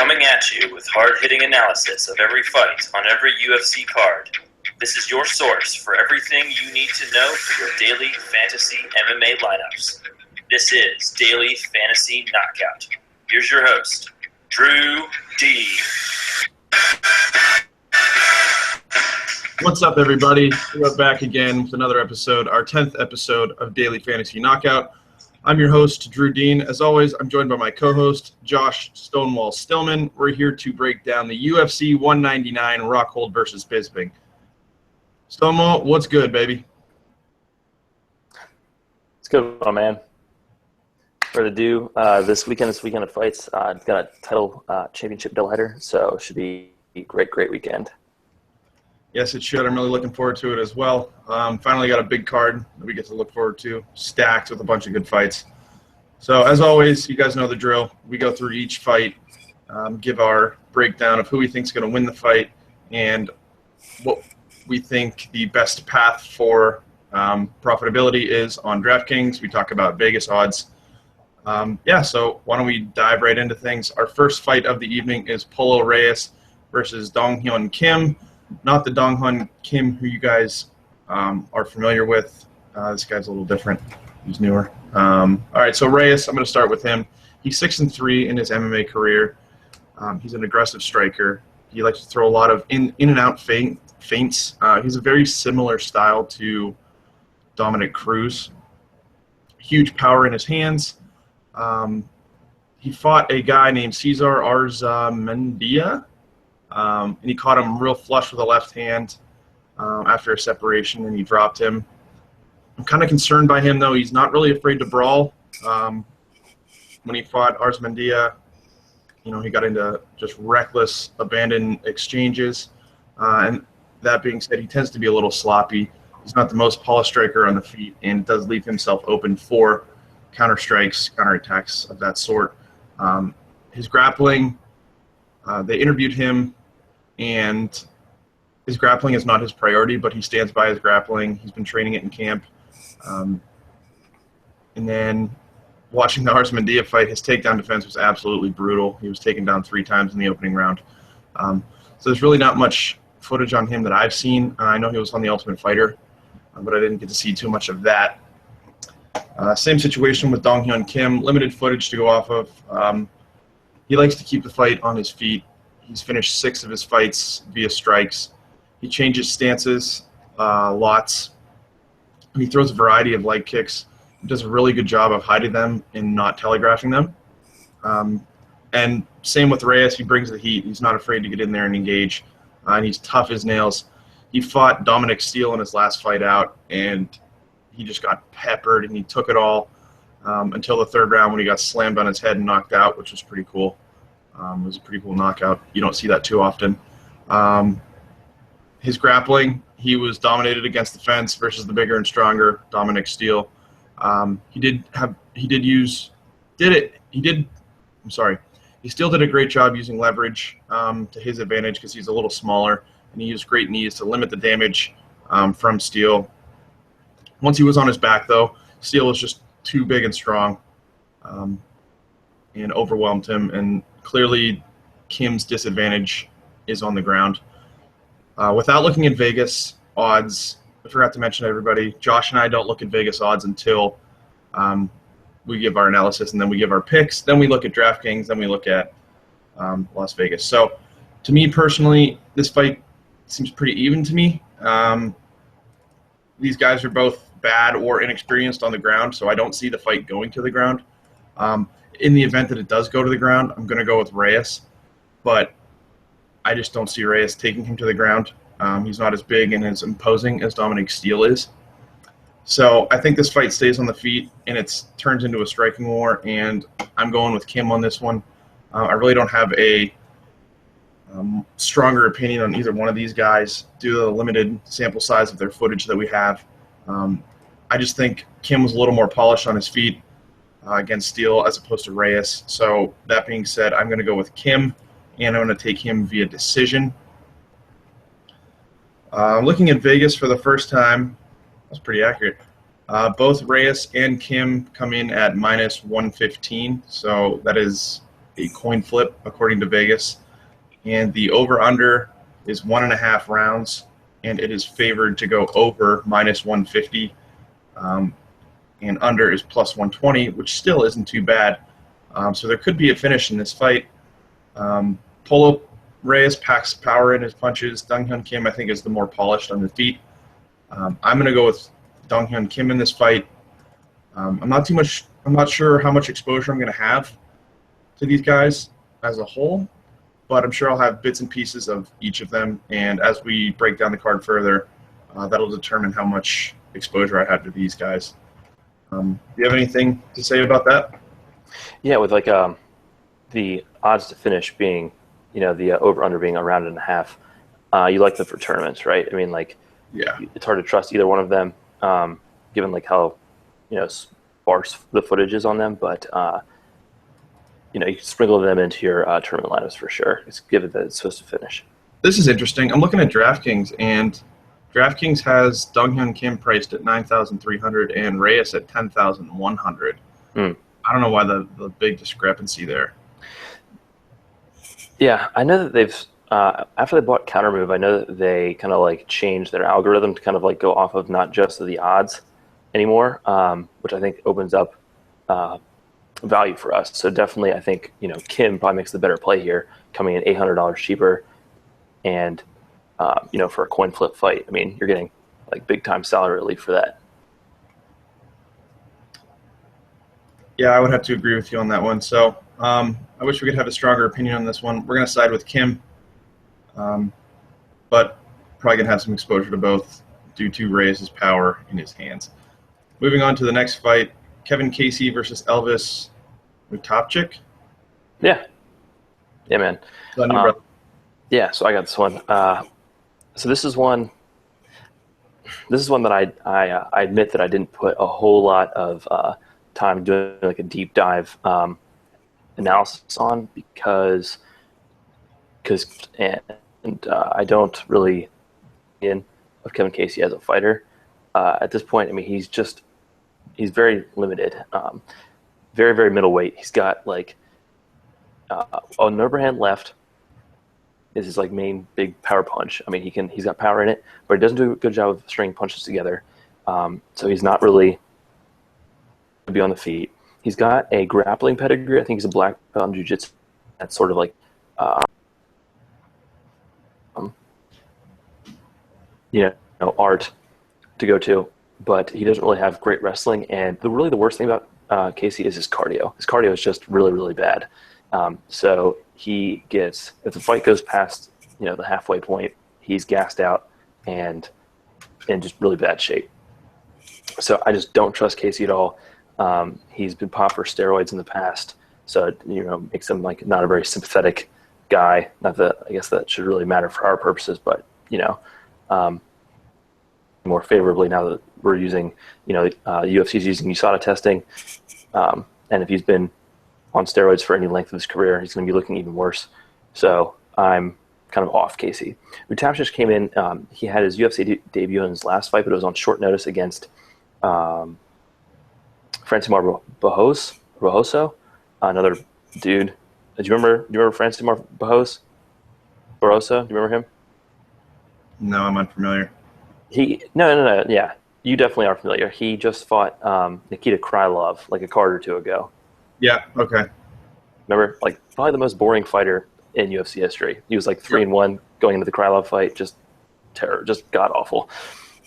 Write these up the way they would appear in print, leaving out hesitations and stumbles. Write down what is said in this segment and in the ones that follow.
Coming at you with hard-hitting analysis of every fight on every UFC card. This is your source for everything you need to know for your daily fantasy MMA lineups. This is Daily Fantasy Knockout. Here's your host, Drew D. What's up, everybody? We're back again with another episode, our 10th episode of Daily Fantasy Knockout. I'm your host, Drew Dean. As always, I'm joined by my co-host, Josh Stonewall Stillman. We're here to break down the UFC 199 Rockhold versus Bisping. Stonewall, what's good, baby? It's good, my man. For to do this weekend of fights, got a title championship doubleheader, so it should be a great weekend. Yes, it should. I'm really looking forward to it as well. Finally got a big card that we get to look forward to, stacked with a bunch of good fights. So, as always, you guys know the drill. We go through each fight, give our breakdown of who we think is going to win the fight and what we think the best path for profitability is on DraftKings. We talk about Vegas odds. So why don't we dive right into things. Our first fight of the evening is Polo Reyes versus Dong-Hyun Kim. Not the Dong-Hyun Kim who you guys are familiar with. This guy's a little different. He's newer. All right, so Reyes, I'm going to start with him. He's 6-3 in his MMA career. He's an aggressive striker. He likes to throw a lot of in and out feints. He's a very similar style to Dominick Cruz. Huge power in his hands. He fought a guy named Cesar Arzamendia. And he caught him real flush with the left hand after a separation, and he dropped him. I'm kind of concerned by him, though. He's not really afraid to brawl. When he fought Arzamendia, he got into just reckless, abandoned exchanges. And that being said, he tends to be a little sloppy. He's not the most polished striker on the feet, and it does leave himself open for counter-strikes, counter-attacks of that sort. His grappling, they interviewed him, and his grappling is not his priority, but he stands by his grappling. He's been training it in camp. And then watching the Arzamendia fight, his takedown defense was absolutely brutal. He was taken down 3 times in the opening round. So there's really not much footage on him that I've seen. I know he was on The Ultimate Fighter, but I didn't get to see too much of that. Same situation with Dong-Hyun Kim, limited footage to go off of. He likes to keep the fight on his feet. He's finished 6 of his fights via strikes. He changes stances lots. He throws a variety of leg kicks. He does a really good job of hiding them and not telegraphing them. And same with Reyes. He brings the heat. He's not afraid to get in there and engage. And he's tough as nails. He fought Dominick in his last fight out, and he just got peppered, and he took it all. Until the 3rd round when he got slammed on his head and knocked out, which was pretty cool. It was a pretty cool knockout. You don't see that too often. His grappling, he was dominated against the fence versus the bigger and stronger Dominick Steele. He still did a great job using leverage to his advantage because he's a little smaller, and he used great knees to limit the damage from Steele. Once he was on his back, though, Steele was just too big and strong and overwhelmed him, and clearly Kim's disadvantage is on the ground. Without looking at Vegas odds, I forgot to mention to everybody, Josh and I don't look at Vegas odds until we give our analysis, and then we give our picks, then we look at DraftKings, then we look at Las Vegas. So to me personally, this fight seems pretty even to me. These guys are both bad or inexperienced on the ground, so I don't see the fight going to the ground. In the event that it does go to the ground, I'm going to go with Reyes, but I just don't see Reyes taking him to the ground. He's not as big and as imposing as Dominick Steele is. So I think this fight stays on the feet, and it turns into a striking war, and I'm going with Kim on this one. I really don't have a stronger opinion on either one of these guys due to the limited sample size of their footage that we have. I just think Kim was a little more polished on his feet against Steele as opposed to Reyes. So that being said, I'm going to go with Kim, and I'm going to take him via decision. Looking at Vegas for the first time, that's pretty accurate. Both Reyes and Kim come in at minus 115, so that is a coin flip according to Vegas, and the over/under is 1.5 rounds, and it is favored to go over -150, and under is +120, which still isn't too bad. So there could be a finish in this fight. Polo Reyes packs power in his punches. Dong Hyun Kim, I think, is the more polished on the feet. I'm going to go with Dong Hyun Kim in this fight. I'm not sure how much exposure I'm going to have to these guys as a whole, but I'm sure I'll have bits and pieces of each of them. And as we break down the card further, that'll determine how much exposure I have to these guys. Do you have anything to say about that? Yeah, with like the odds to finish being, the over/under being a round and a half, you like them for tournaments, right? I mean, like, yeah, it's hard to trust either one of them, given like how, sparse the footage is on them. But you can sprinkle them into your tournament lineups for sure. It's given that it's supposed to finish. This is interesting. I'm looking at DraftKings, and DraftKings has Dong Hyun Kim priced at 9,300 and Reyes at 10,100. I don't know why the big discrepancy there. Yeah, I know that they've after they bought Countermove, I know that they kind of like changed their algorithm to kind of like go off of not just the odds anymore, which I think opens up value for us. So definitely, I think Kim probably makes the better play here, coming in $800 cheaper, and for a coin flip fight, I mean, you're getting like big time salary relief for that. Yeah, I would have to agree with you on that one. So I wish we could have a stronger opinion on this one. We're going to side with Kim, but probably going to have some exposure to both due to Reyes' power in his hands. Moving on to the next fight, Kevin Casey versus Elvis Mutapchik. Yeah, man. Yeah, so I got this one. So this is one that I admit that I didn't put a whole lot of time doing like a deep dive analysis on because I don't really in of Kevin Casey as a fighter at this point. I mean, he's very limited, very, very middleweight. He's got like on the upper hand left is his like main big power punch. I mean, he's got power in it, but he doesn't do a good job of stringing punches together. So he's not really to be on the feet. He's got a grappling pedigree. I think he's a black belt in jiu-jitsu. That's sort of like art to go to, but he doesn't really have great wrestling. And the worst thing about Casey is his cardio. His cardio is just really, really bad. So he gets, if the fight goes past the halfway point, he's gassed out and in just really bad shape. So I just don't trust Casey at all. He's been popped for steroids in the past, so makes him like not a very sympathetic guy. Not that I guess that should really matter for our purposes, but more favorably now that we're using UFC's using USADA testing, and if he's been on steroids for any length of his career, he's going to be looking even worse. So I'm kind of off Casey. Mutapchik came in. He had his UFC debut in his last fight, but it was on short notice against Francimar Barroso, another dude. Do you remember Francimar Barroso? Do you remember him? No, I'm unfamiliar. No. Yeah, you definitely are familiar. He just fought Nikita Krylov like a card or two ago. Yeah. Okay. Remember, like probably the most boring fighter in UFC history. He was like 3-1 going into the Krylov fight. Just terror, just god awful.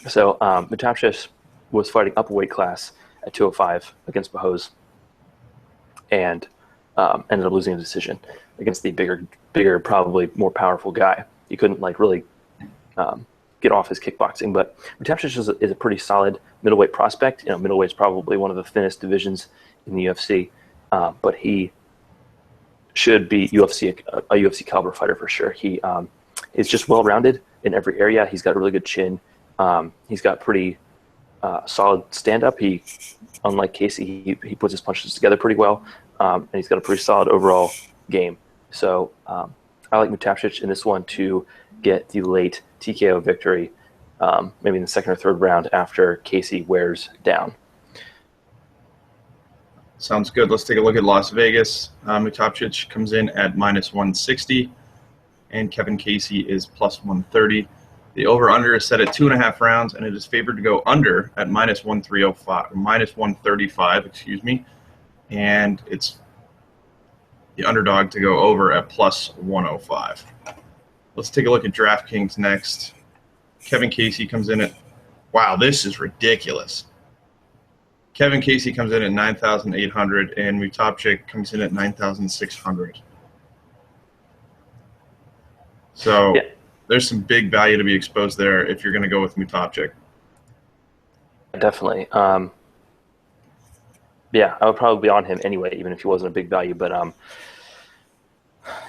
So Mutapchik was fighting up a weight class at 205 against Bahos, and ended up losing a decision against the bigger, probably more powerful guy. He couldn't like really get off his kickboxing, but Mutapchik is a pretty solid middleweight prospect. Middleweight's probably one of the thinnest divisions in the UFC, but he should be a UFC caliber fighter for sure. He is just well-rounded in every area. He's got a really good chin. He's got pretty solid stand-up. He, unlike Casey, he puts his punches together pretty well, and he's got a pretty solid overall game. So I like Mutapchik in this one to get the late TKO victory, maybe in the second or third round after Casey wears down. Sounds good. Let's take a look at Las Vegas. Mutapcic comes in at -160, and Kevin Casey is +130. The over-under is set at 2.5 rounds, and it is favored to go under at -135, -135, excuse me, and it's the underdog to go over at +105. Let's take a look at DraftKings next. Kevin Casey comes in at, wow, this is ridiculous. Kevin Casey comes in at 9,800, and Mutapcic comes in at 9,600. So there's some big value to be exposed there if you're going to go with Mutapcic. Definitely. Yeah, I would probably be on him anyway, even if he wasn't a big value. But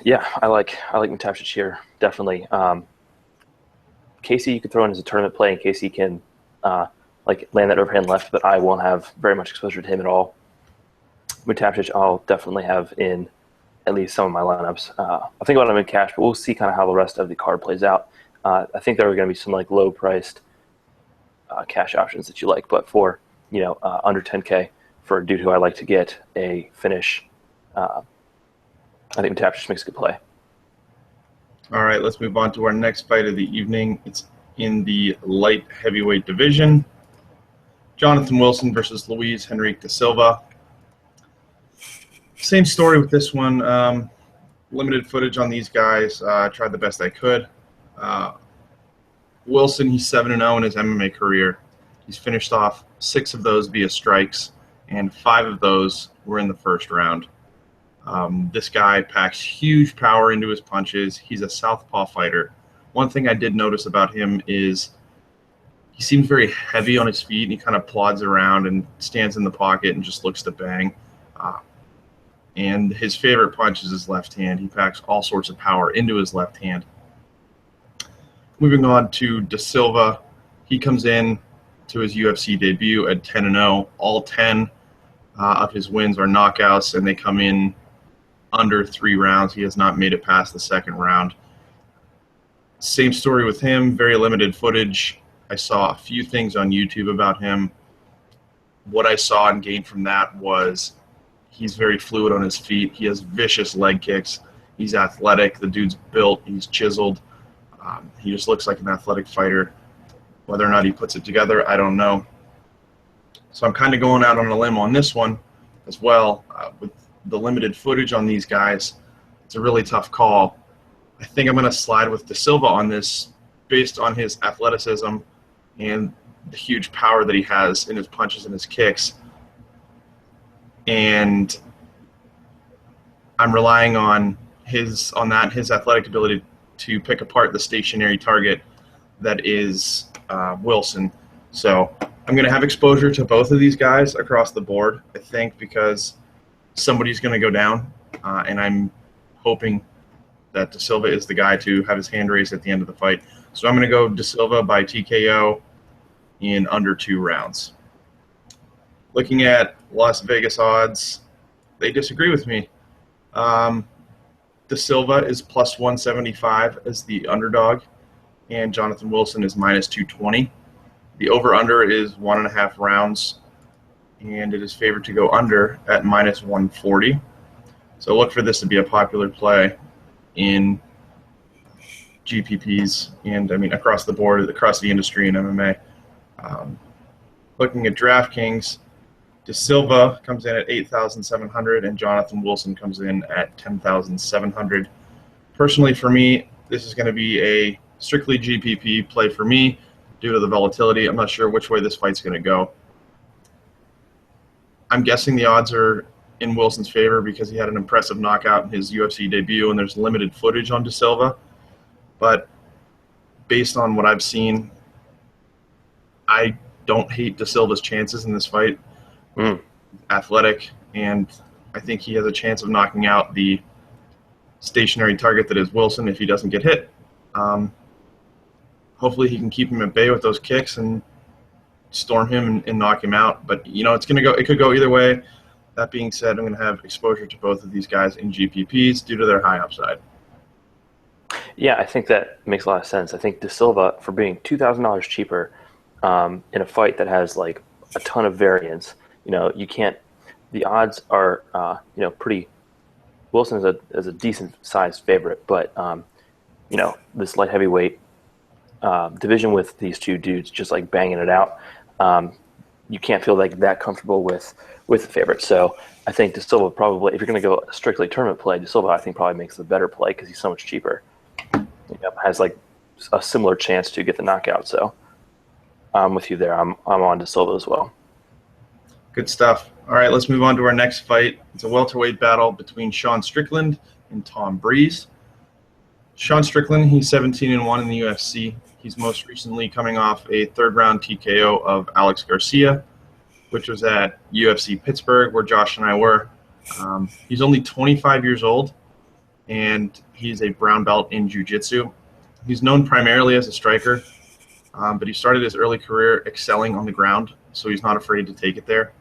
yeah, I like Mutapcic here, definitely. Casey, you could throw in as a tournament play in case he can land that overhand left, but I won't have very much exposure to him at all. Mutapcic, I'll definitely have in at least some of my lineups. I'll think about him in cash, but we'll see kind of how the rest of the card plays out. I think there are going to be some low-priced cash options that you like, but for under 10K for a dude who I like to get a finish, I think Mutapcic makes a good play. All right, let's move on to our next fight of the evening. It's in the light heavyweight division. Jonathan Wilson versus Luis Henrique da Silva. Same story with this one. Limited footage on these guys. I tried the best I could. Wilson, he's 7-0 in his MMA career. He's finished off 6 of those via strikes, and 5 of those were in the first round. This guy packs huge power into his punches. He's a southpaw fighter. One thing I did notice about him is he seems very heavy on his feet, and he kind of plods around and stands in the pocket and just looks to bang. And his favorite punch is his left hand. He packs all sorts of power into his left hand. Moving on to Da Silva, he comes in to his UFC debut at 10-0. All 10 of his wins are knockouts, and they come in under 3 rounds. He has not made it past the second round. Same story with him, very limited footage. I saw a few things on YouTube about him. What I saw and gained from that was he's very fluid on his feet. He has vicious leg kicks. He's athletic. The dude's built. He's chiseled. He just looks like an athletic fighter. Whether or not he puts it together, I don't know. So I'm kind of going out on a limb on this one as well. With the limited footage on these guys, it's a really tough call. I think I'm going to slide with Da Silva on this based on his athleticism and the huge power that he has in his punches and his kicks. And I'm relying on his athletic ability to pick apart the stationary target that is Wilson. So I'm going to have exposure to both of these guys across the board, I think, because somebody's going to go down, and I'm hoping that Da Silva is the guy to have his hand raised at the end of the fight. So I'm going to go Da Silva by TKO in under 2 rounds. Looking at Las Vegas odds, they disagree with me. Da Silva is +175 as the underdog, and Jonathan Wilson is -220. The over-under is 1.5 rounds, and it is favored to go under at -140. So look for this to be a popular play in GPPs and, across the board, across the industry in MMA. Looking at DraftKings, Da Silva comes in at 8,700, and Jonathan Wilson comes in at 10,700. Personally, for me, this is going to be a strictly GPP play for me due to the volatility. I'm not sure which way this fight's going to go. I'm guessing the odds are in Wilson's favor because he had an impressive knockout in his UFC debut, and there's limited footage on Da Silva. But based on what I've seen, I don't hate Da Silva's chances in this fight. Athletic, and I think he has a chance of knocking out the stationary target that is Wilson if he doesn't get hit. Hopefully he can keep him at bay with those kicks and storm him and knock him out. But it could go either way. That being said, I'm going to have exposure to both of these guys in GPPs due to their high upside. Yeah, I think that makes a lot of sense. I think Da Silva, for being $2,000 cheaper in a fight that has a ton of variance, you can't the odds are pretty. Wilson is a decent sized favorite, but this light heavyweight division with these two dudes just like banging it out, you can't feel like that comfortable with the favorite. So I think De Silva probably, if you're going to go strictly tournament play, De Silva I think probably makes the better play because he's so much cheaper. Has like a similar chance to get the knockout. So I'm with you there. I'm on De Silva as well. Good stuff. All right, let's move on to our next fight. It's a welterweight battle between Sean Strickland and Tom Breeze. Sean Strickland, he's 17-1 in the UFC. He's most recently coming off a third-round TKO of Alex Garcia, which was at UFC Pittsburgh, where Josh and I were. He's only 25 years old, and he's a brown belt in jiu-jitsu. He's known primarily as a striker, but he started his early career excelling on the ground, so he's not afraid to take it there.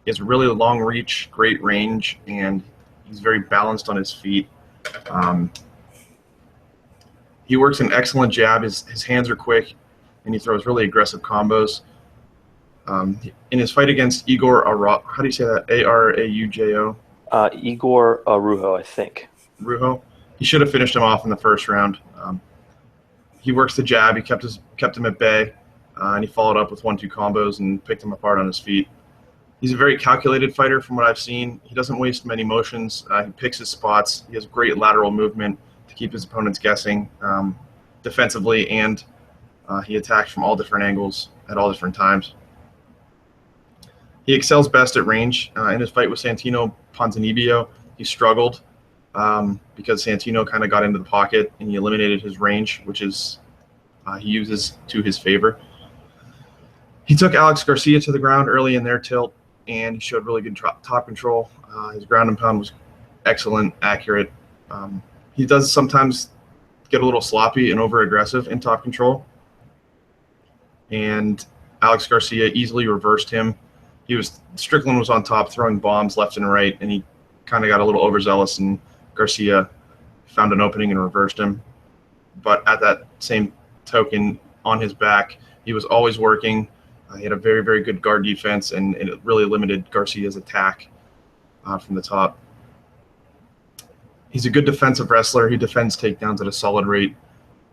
He has really long reach, great range, and he's very balanced on his feet. He works an excellent jab. His hands are quick, and he throws really aggressive combos. In his fight against Igor Araujo, how do you say that? Araujo? Igor Araujo, I think. Araujo. He should have finished him off in the first round. He works the jab. He kept him at bay, and he followed up with 1-2 combos and picked him apart on his feet. He's a very calculated fighter from what I've seen. He doesn't waste many motions. He picks his spots. He has great lateral movement to keep his opponents guessing defensively, and he attacks from all different angles at all different times. He excels best at range. In his fight with Santino Ponzinibbio, he struggled because Santino kind of got into the pocket and he eliminated his range, which is he uses to his favor. He took Alex Garcia to the ground early in their tilt, and he showed really good top control. His ground and pound was excellent, accurate. He does sometimes get a little sloppy and over-aggressive in top control, and Alex Garcia easily reversed him. Strickland was on top throwing bombs left and right, and he kind of got a little overzealous, and Garcia found an opening and reversed him. But at that same token, on his back, he was always working. He had a very, very good guard defense, and it really limited Garcia's attack from the top. He's a good defensive wrestler. He defends takedowns at a solid rate.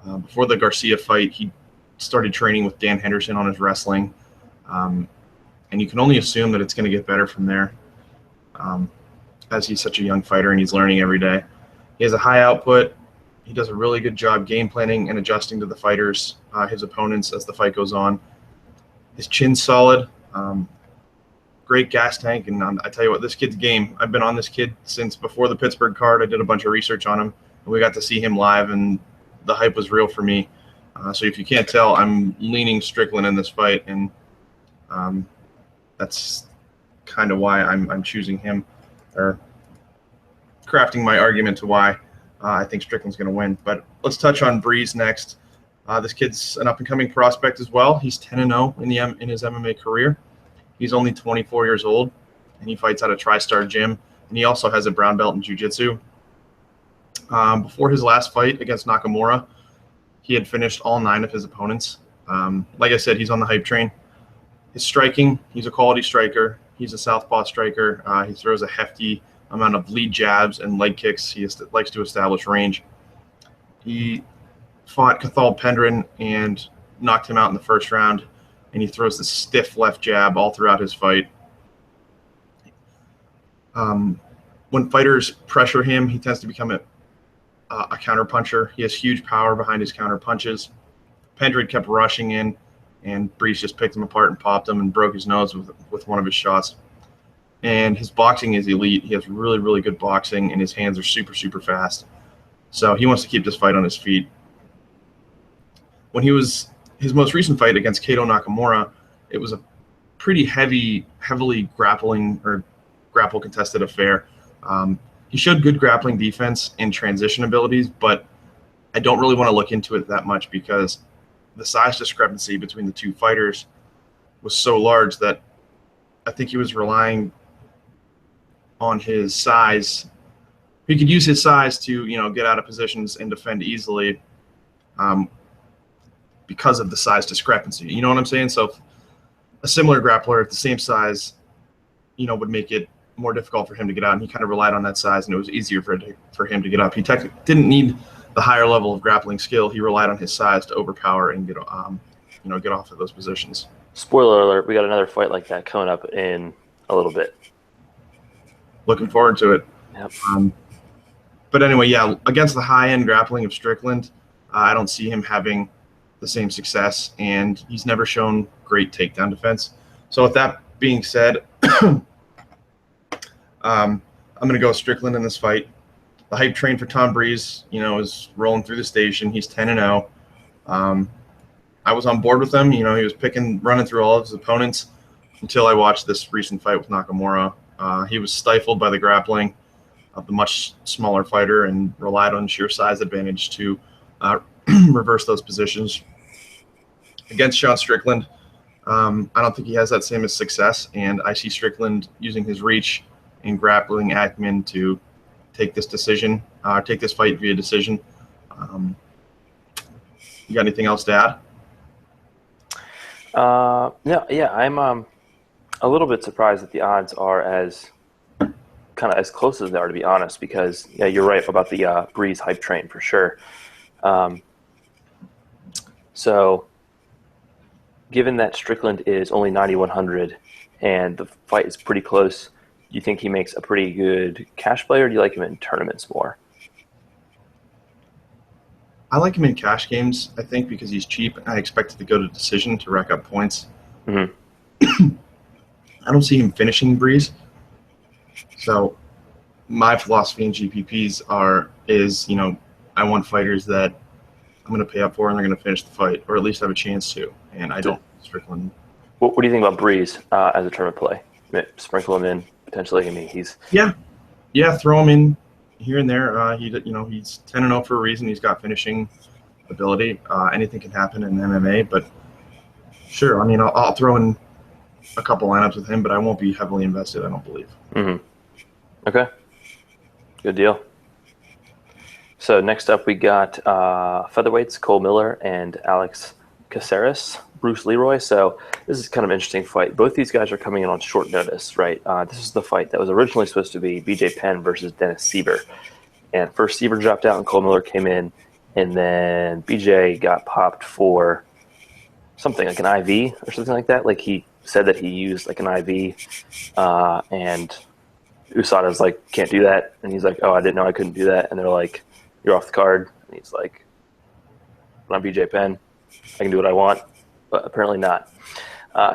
Before the Garcia fight, he started training with Dan Henderson on his wrestling. And you can only assume that it's going to get better from there, as he's such a young fighter and he's learning every day. He has a high output. He does a really good job game planning and adjusting to the fighters, his opponents, as the fight goes on. His chin's solid, great gas tank, and I tell you what, this kid's game. I've been on this kid since before the Pittsburgh card. I did a bunch of research on him, and we got to see him live, and the hype was real for me. So if you can't tell, I'm leaning Strickland in this fight, and that's kind of why I'm choosing him, or crafting my argument to why I think Strickland's going to win. But let's touch on Breeze next. This kid's an up-and-coming prospect as well. He's 10-0 in his MMA career. He's only 24 years old, and he fights out of TriStar Gym, and he also has a brown belt in jiu-jitsu. Before his last fight against Nakamura, he had finished all 9 of his opponents. Like I said, he's on the hype train. His striking, he's a quality striker. He's a southpaw striker. He throws a hefty amount of lead jabs and leg kicks. He likes to establish range. He fought Cathal Pendrin and knocked him out in the first round, and he throws the stiff left jab all throughout his fight. When fighters pressure him, he tends to become a counter puncher. He has huge power behind his counter punches. Pendrin kept rushing in, and Breeze just picked him apart and popped him and broke his nose with one of his shots. And his boxing is elite. He has really, really good boxing, and his hands are super, super fast. So he wants to keep this fight on his feet. When his most recent fight against Kato Nakamura, it was a pretty heavily grapple contested affair. He showed good grappling defense and transition abilities, but I don't really want to look into it that much because the size discrepancy between the two fighters was so large that I think he was relying on his size. He could use his size to, get out of positions and defend easily because of the size discrepancy. You know what I'm saying? So a similar grappler at the same size, would make it more difficult for him to get out, and he kind of relied on that size, and it was easier for him to get up. He didn't need the higher level of grappling skill. He relied on his size to overpower and get off of those positions. Spoiler alert, we got another fight like that coming up in a little bit. Looking forward to it. Yep. But anyway, yeah, against the high-end grappling of Strickland, I don't see him having the same success, and he's never shown great takedown defense. So with that being said, I'm going to go Strickland in this fight. The hype train for Tom Breeze, is rolling through the station. He's 10-0. I was on board with him. He was running through all of his opponents until I watched this recent fight with Nakamura. He was stifled by the grappling of the much smaller fighter and relied on sheer size advantage to reverse those positions. Against Sean Strickland, I don't think he has that same success, and I see Strickland using his reach and grappling acumen to take this fight via decision. You got anything else to add? I'm a little bit surprised that the odds are as close as they are, to be honest, because you're right about the Breeze hype train for sure. So given that Strickland is only 9,100 and the fight is pretty close, do you think he makes a pretty good cash play, or do you like him in tournaments more? I like him in cash games, I think, because he's cheap. I expect it to go to decision to rack up points. Mm-hmm. I don't see him finishing Breeze. So my philosophy in GPPs is I want fighters that I'm going to pay up for and they're going to finish the fight, or at least have a chance to. And I don't Strickland. What do you think about Breeze as a tournament play? Sprinkle him in potentially. I mean, he's throw him in here and there. He's 10-0 for a reason. He's got finishing ability. Anything can happen in MMA, but sure. I mean, I'll throw in a couple lineups with him, but I won't be heavily invested, I don't believe. Mm-hmm. Okay. Good deal. So next up we got featherweights, Cole Miller and Alex Caceres, Bruce Leroy. So this is kind of an interesting fight. Both these guys are coming in on short notice, right? This is the fight that was originally supposed to be BJ Penn versus Dennis Sieber. And first Sieber dropped out and Cole Miller came in, and then BJ got popped for something like an IV or something like that. Like he said that he used like an IV, and USADA's like, can't do that. And he's like, oh, I didn't know I couldn't do that. And they're like, you're off the card. And he's like, but I'm BJ Penn. I can do what I want, but apparently not.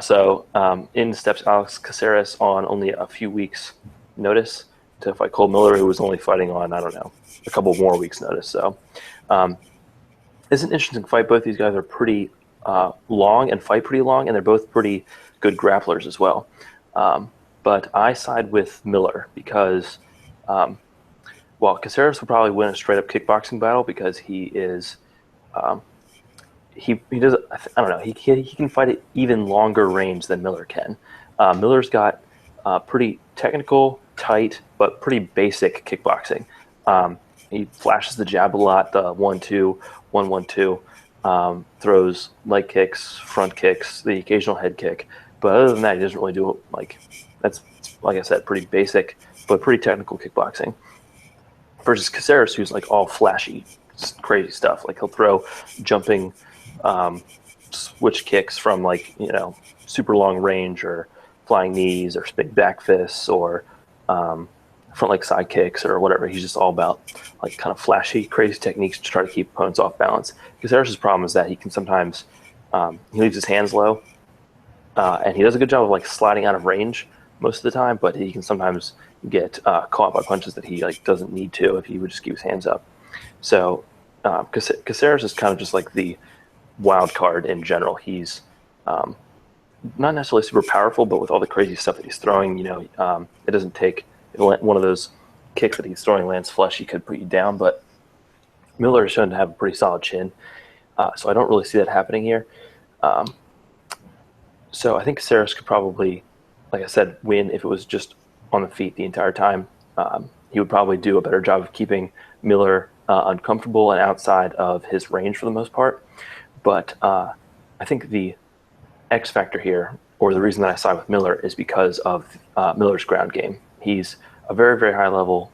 So in steps Alex Caceres on only a few weeks' notice to fight Cole Miller, who was only fighting on, I don't know, a couple more weeks' notice. So it's an interesting fight. Both these guys are pretty long and fight pretty long, and they're both pretty good grapplers as well. But I side with Miller because while Caceres would probably win a straight-up kickboxing battle because he is he does, I don't know, he can fight at even longer range than Miller can. Miller's got pretty technical, tight, but pretty basic kickboxing. He flashes the jab a lot, the 1-2, 1-1-2, throws leg kicks, front kicks, the occasional head kick. But other than that, he doesn't really do that's, like I said, pretty basic, but pretty technical kickboxing. Versus Caceres, who's like all flashy, crazy stuff. Like he'll throw jumping switch kicks from super long range, or flying knees, or big back fists, or front leg side kicks, or whatever. He's just all about like kind of flashy, crazy techniques to try to keep opponents off balance. Caceres' problem is that he can sometimes he leaves his hands low, and he does a good job of like sliding out of range most of the time, but he can sometimes get caught by punches that he doesn't need to if he would just keep his hands up. So Caceres is kind of just like the wild card in general. He's not necessarily super powerful, but with all the crazy stuff that he's throwing, it doesn't take one of those kicks that he's throwing lands flush, he could put you down. But Miller is shown to have a pretty solid chin, so I don't really see that happening here. So I think Caceres could probably, like I said, win if it was just on the feet the entire time. He would probably do a better job of keeping Miller uncomfortable and outside of his range for the most part. But I think the X factor here, or the reason that I side with Miller, is because of Miller's ground game. He's a very, very high-level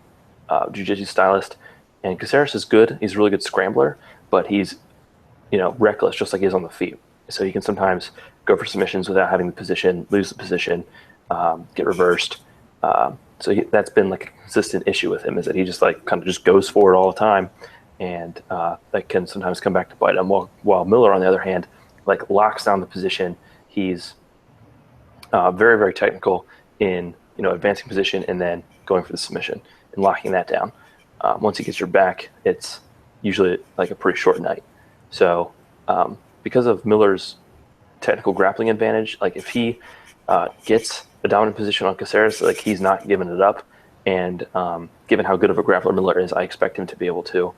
jiu-jitsu stylist, and Caceres is good. He's a really good scrambler, but he's, reckless, just like he is on the feet. So he can sometimes go for submissions without having the position, lose the position, get reversed. That's been like a consistent issue with him, is that he just like kind of just goes for it all the time, and that can sometimes come back to bite him. While Miller, on the other hand, like locks down the position. He's very, very technical in advancing position and then going for the submission and locking that down. Once he gets your back, it's usually like a pretty short night. So because of Miller's technical grappling advantage, like if he gets a dominant position on Caceres, like he's not giving it up. And given how good of a grappler Miller is, I expect him to be able to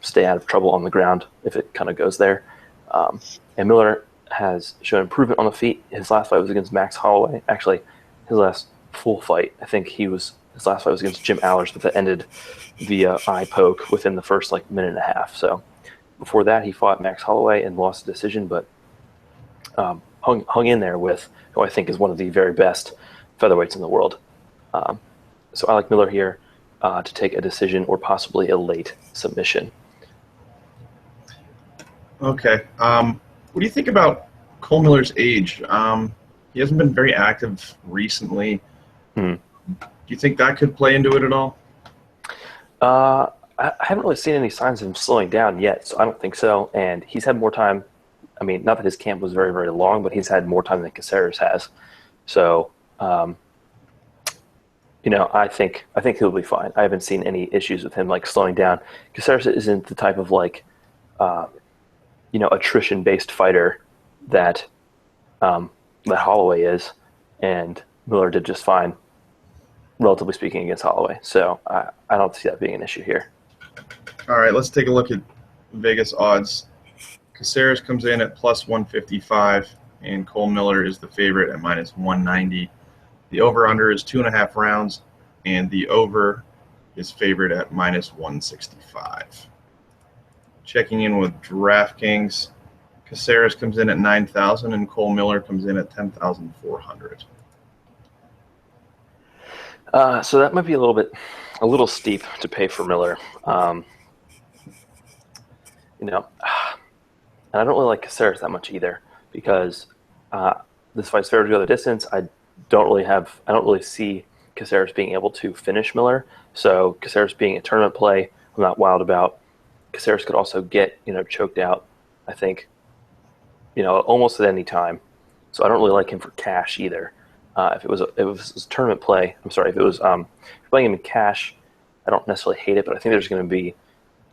stay out of trouble on the ground if it kind of goes there. And Miller has shown improvement on the feet. His last fight was against Max Holloway. Actually, his last full fight, I think his last fight was against Jim Allers, but that ended via eye poke within the first minute and a half. So before that, he fought Max Holloway and lost the decision, but hung in there with who I think is one of the very best featherweights in the world. So I like Miller here to take a decision or possibly a late submission. Okay. What do you think about Cole Miller's age? He hasn't been very active recently. Do you think that could play into it at all? I haven't really seen any signs of him slowing down yet, so I don't think so. And he's had more time. I mean, not that his camp was very, very long, but he's had more time than Caceres has. So, I think he'll be fine. I haven't seen any issues with him slowing down. Caceres isn't the type of attrition-based fighter that that Holloway is, and Miller did just fine, relatively speaking, against Holloway. So I don't see that being an issue here. All right, let's take a look at Vegas odds. Caceres comes in at plus 155, and Cole Miller is the favorite at minus 190. The over-under is 2.5 rounds, and the over is favored at minus 165. Checking in with DraftKings, Caceres comes in at 9,000, and Cole Miller comes in at 10,400. So that might be a little steep to pay for Miller. And I don't really like Caceres that much either, because this fight's favored to go the distance. I don't really see Caceres being able to finish Miller. So Caceres being a tournament play, I'm not wild about. Caceres could also get choked out, I think, almost at any time. So I don't really like him for cash either. If it was a tournament play, if it was playing him in cash, I don't necessarily hate it, but I think there's going to be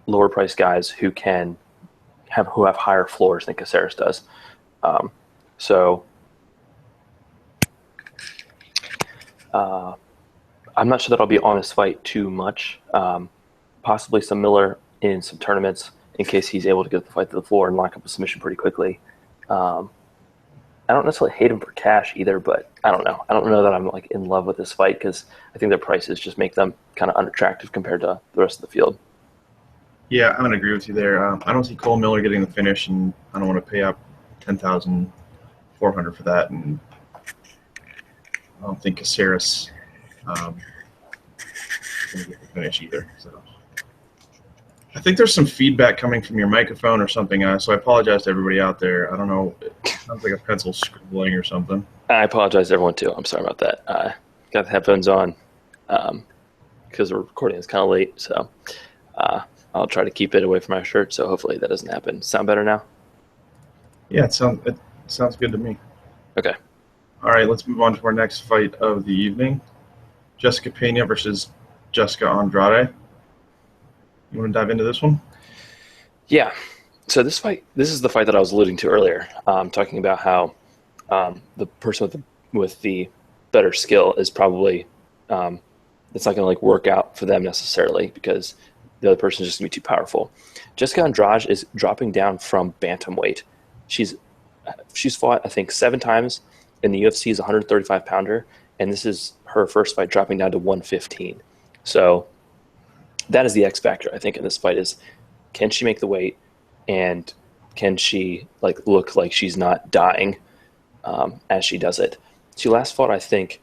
lower priced guys who have higher floors than Caceres does. I'm not sure that I'll be on this fight too much. Possibly some Miller in some tournaments in case he's able to get the fight to the floor and lock up a submission pretty quickly. I don't necessarily hate him for cash either, but I don't know. I don't know that I'm in love with this fight, because I think their prices just make them kind of unattractive compared to the rest of the field. Yeah, I'm going to agree with you there. I don't see Cole Miller getting the finish, and I don't want to pay up $10,400 for that. And I don't think Caceres is going to get the finish either. So I think there's some feedback coming from your microphone or something, so I apologize to everybody out there. I don't know. It sounds like a pencil scribbling or something. I apologize to everyone, too. I'm sorry about that. Got the headphones on because we're recording. It's kind of late, so I'll try to keep it away from my shirt, so hopefully that doesn't happen. Sound better now? Yeah, it sounds good to me. Okay. All right, let's move on to our next fight of the evening. Jessica Pena versus Jessica Andrade. You want to dive into this one? Yeah. So this is the fight that I was alluding to earlier, talking about how the person with the better skill is probably it's not going to work out for them necessarily, because the other person is just going to be too powerful. Jessica Andrade is dropping down from bantamweight. She's fought, I think, 7 times in the UFC's 135-pounder, and this is her first fight dropping down to 115. So that is the X factor, I think, in this fight is, can she make the weight, and can she look like she's not dying as she does it? She last fought, I think,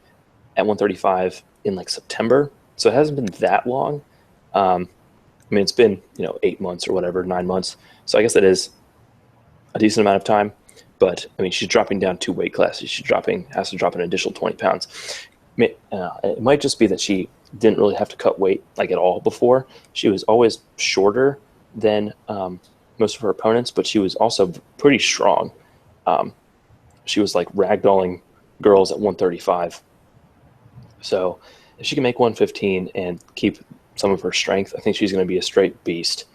at 135 in like September, so it hasn't been that long. I mean, it's been 8 months or whatever, 9 months. So I guess that is a decent amount of time. But I mean, she's dropping down 2 weight classes. She has to drop an additional 20 pounds. It might just be that she didn't really have to cut weight like at all before. She was always shorter than most of her opponents, but she was also pretty strong. She was like ragdolling girls at 135. So if she can make 115 and keep some of her strength, I think she's going to be a straight beast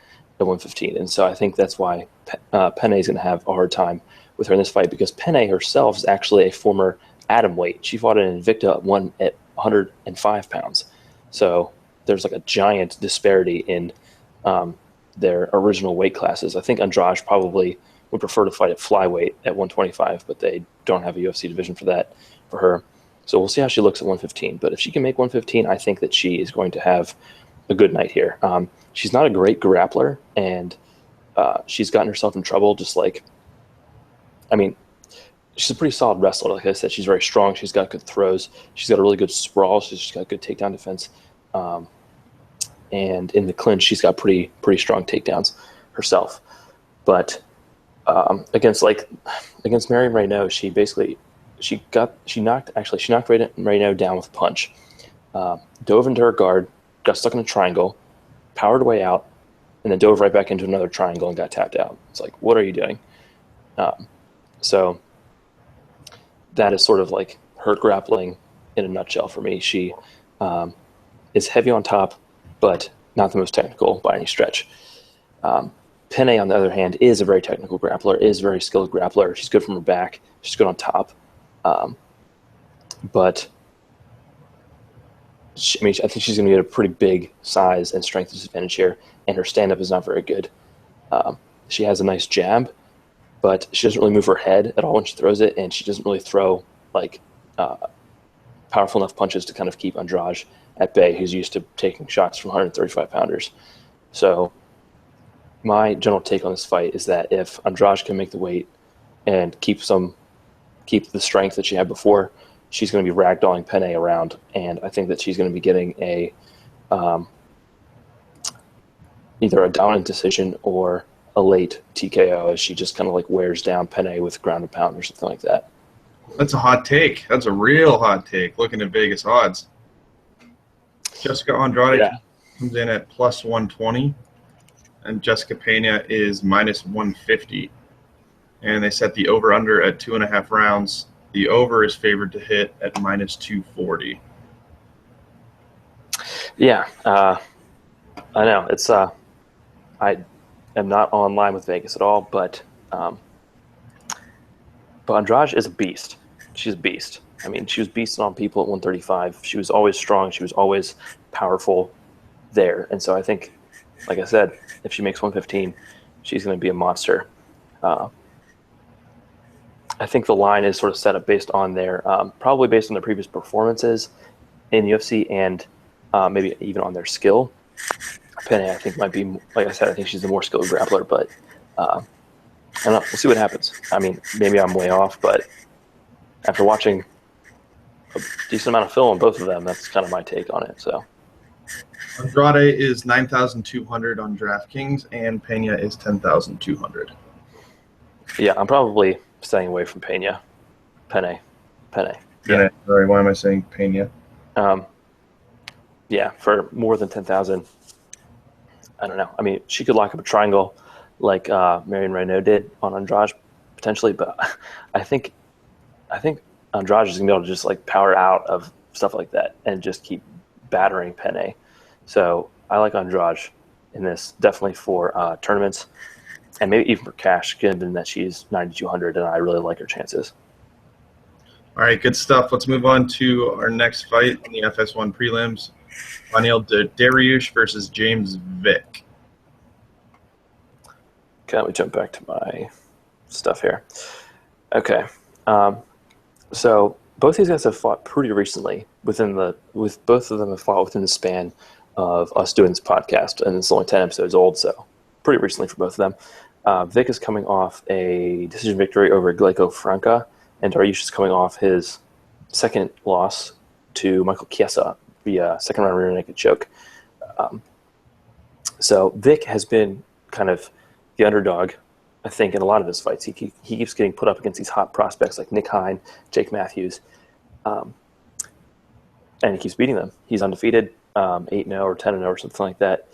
at 115. And so I think that's why Penne is going to have a hard time with her in this fight, because Penne herself is actually a former atom weight. She fought in Invicta at 105 pounds. So there's like a giant disparity in their original weight classes. I think Andrade probably would prefer to fight at flyweight at 125, but they don't have a UFC division for that for her. So we'll see how she looks at 115. But if she can make 115, I think that she is going to have a good night here. She's not a great grappler, and she's gotten herself in trouble just like, I mean, she's a pretty solid wrestler. Like I said, she's very strong. She's got good throws. She's got a really good sprawl. She's got good takedown defense. And in the clinch, she's got pretty strong takedowns herself. But against Marion Renaud, she knocked Renaud down with a punch. Dove into her guard, got stuck in a triangle, powered way out, and then dove right back into another triangle and got tapped out. It's like, what are you doing? So that is sort of like her grappling in a nutshell for me. She is heavy on top, but not the most technical by any stretch. Penne, on the other hand, is a very technical grappler, is a very skilled grappler. She's good from her back. She's good on top. But I think she's going to get a pretty big size and strength disadvantage here, and her stand-up is not very good. She has a nice jab, but she doesn't really move her head at all when she throws it, and she doesn't really throw like powerful enough punches to kind of keep Andrade at bay, who's used to taking shots from 135-pounders. So my general take on this fight is that if Andrade can make the weight and keep the strength that she had before, she's going to be ragdolling Penne around, and I think that she's going to be getting either a dominant decision or a late TKO as she just kind of like wears down Penne with ground and pound or something like that. That's a hot take. That's a real hot take. Looking at Vegas odds, Jessica Andrade comes in at plus 120, and Jessica Pena is minus 150. And they set the over-under at 2.5 rounds. The over is favored to hit at minus 240. Yeah, I know. It's I am not online with Vegas at all, but Andrade is a beast. She's a beast. I mean, she was beasting on people at 135. She was always strong. She was always powerful there. And so I think, like I said, if she makes 115, she's going to be a monster. I think the line is sort of set up based on probably based on their previous performances in UFC and maybe even on their skill. Penne, I think, might be, like I said, I think she's the more skilled grappler, but I don't know. We'll see what happens. I mean, maybe I'm way off, but after watching a decent amount of film on both of them, that's kind of my take on it. So Andrade is 9,200 on DraftKings, and Pena is 10,200. Yeah, I'm probably staying away from Penne. Yeah. Sorry, why am I saying Pena? Yeah, for more than 10,000, I don't know. I mean, she could lock up a triangle like Marion Renaud did on Andrade potentially, but I think Andrade is gonna be able to just like power out of stuff like that and just keep battering Penne. So I like Andrade in this, definitely for tournaments and maybe even for cash, given that she's 9,200 and I really like her chances. All right, good stuff. Let's move on to our next fight in the FS1 prelims. Beneil Dariush versus James Vick. Okay, let me jump back to my stuff here. Okay, so both these guys have fought pretty recently. Both of them have fought within the span of us doing this podcast, and it's only 10 episodes old, so pretty recently for both of them. Vick is coming off a decision victory over Gleyko Franca, and Dariush is coming off his second loss to Michael Chiesa via second round rear naked choke. So Vic has been kind of the underdog, I think, in a lot of his fights. He keeps getting put up against these hot prospects like Nick Hine, Jake Matthews, and he keeps beating them. He's undefeated, 8-0 or 10-0 or something like that.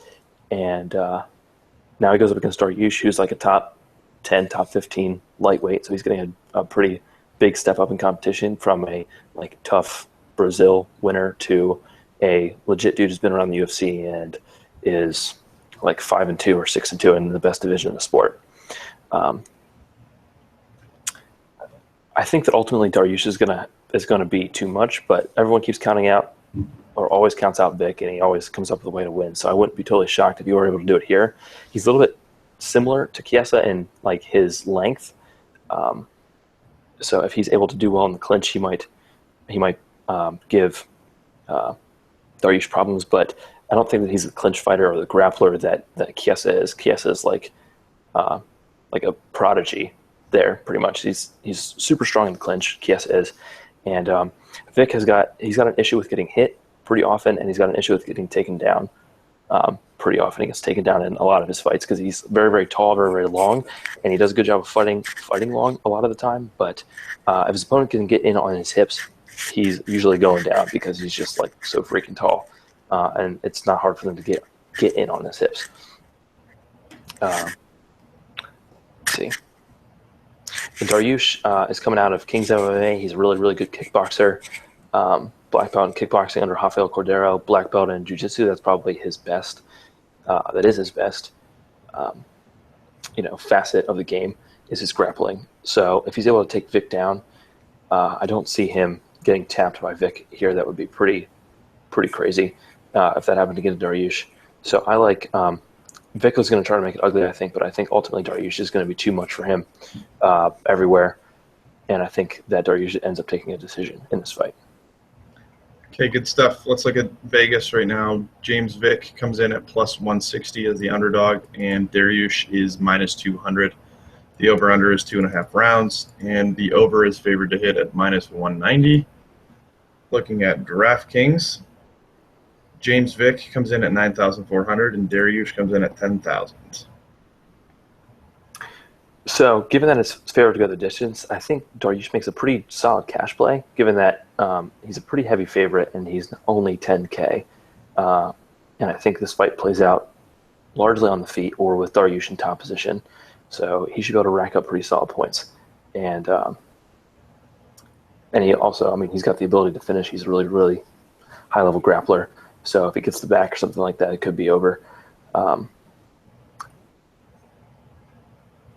And now he goes up against Dariush, who's like a top 10, top 15 lightweight. So he's getting a pretty big step up in competition from a like tough Brazil winner to a legit dude who's been around the UFC and is like 5-2 or 6-2 in the best division in the sport. I think that ultimately Dariush is gonna be too much, but everyone keeps counting out or always counts out Vic, and he always comes up with a way to win. So I wouldn't be totally shocked if you were able to do it here. He's a little bit similar to Chiesa in like his length. So if he's able to do well in the clinch, he might give Dariush problems, but I don't think that he's the clinch fighter or the grappler that Chiesa is. Chiesa is like a prodigy there, pretty much. He's super strong in the clinch. Chiesa is, and Vic he's got an issue with getting hit pretty often, and he's got an issue with getting taken down pretty often. He gets taken down in a lot of his fights because he's very, very tall, very, very long, and he does a good job of fighting long a lot of the time. But if his opponent can get in on his hips, he's usually going down because he's just like so freaking tall, and it's not hard for them to get in on his hips. Let's see. And Dariush is coming out of King's MMA. He's a really, really good kickboxer. Black belt in kickboxing under Rafael Cordero. Black belt in jiu-jitsu. That's probably his best. That is his best, facet of the game is his grappling. So if he's able to take Vic down, I don't see him getting tapped by Vic here. That would be pretty crazy if that happened to get to Dariush. So I like Vic was going to try to make it ugly, I think, but I think ultimately Dariush is going to be too much for him everywhere, and I think that Dariush ends up taking a decision in this fight. Okay, good stuff. Let's look at Vegas right now. James Vick comes in at plus 160 as the underdog, and Dariush is minus 200. The over-under is 2.5 rounds, and the over is favored to hit at minus 190. Looking at DraftKings, James Vick comes in at 9,400, and Dariush comes in at 10,000. So, given that it's favored to go the distance, I think Dariush makes a pretty solid cash play, given that he's a pretty heavy favorite and he's only 10K. And I think this fight plays out largely on the feet or with Dariush in top position. So he should be able to rack up pretty solid points. And he also, he's got the ability to finish. He's a really, really high-level grappler. So if he gets the back or something like that, it could be over.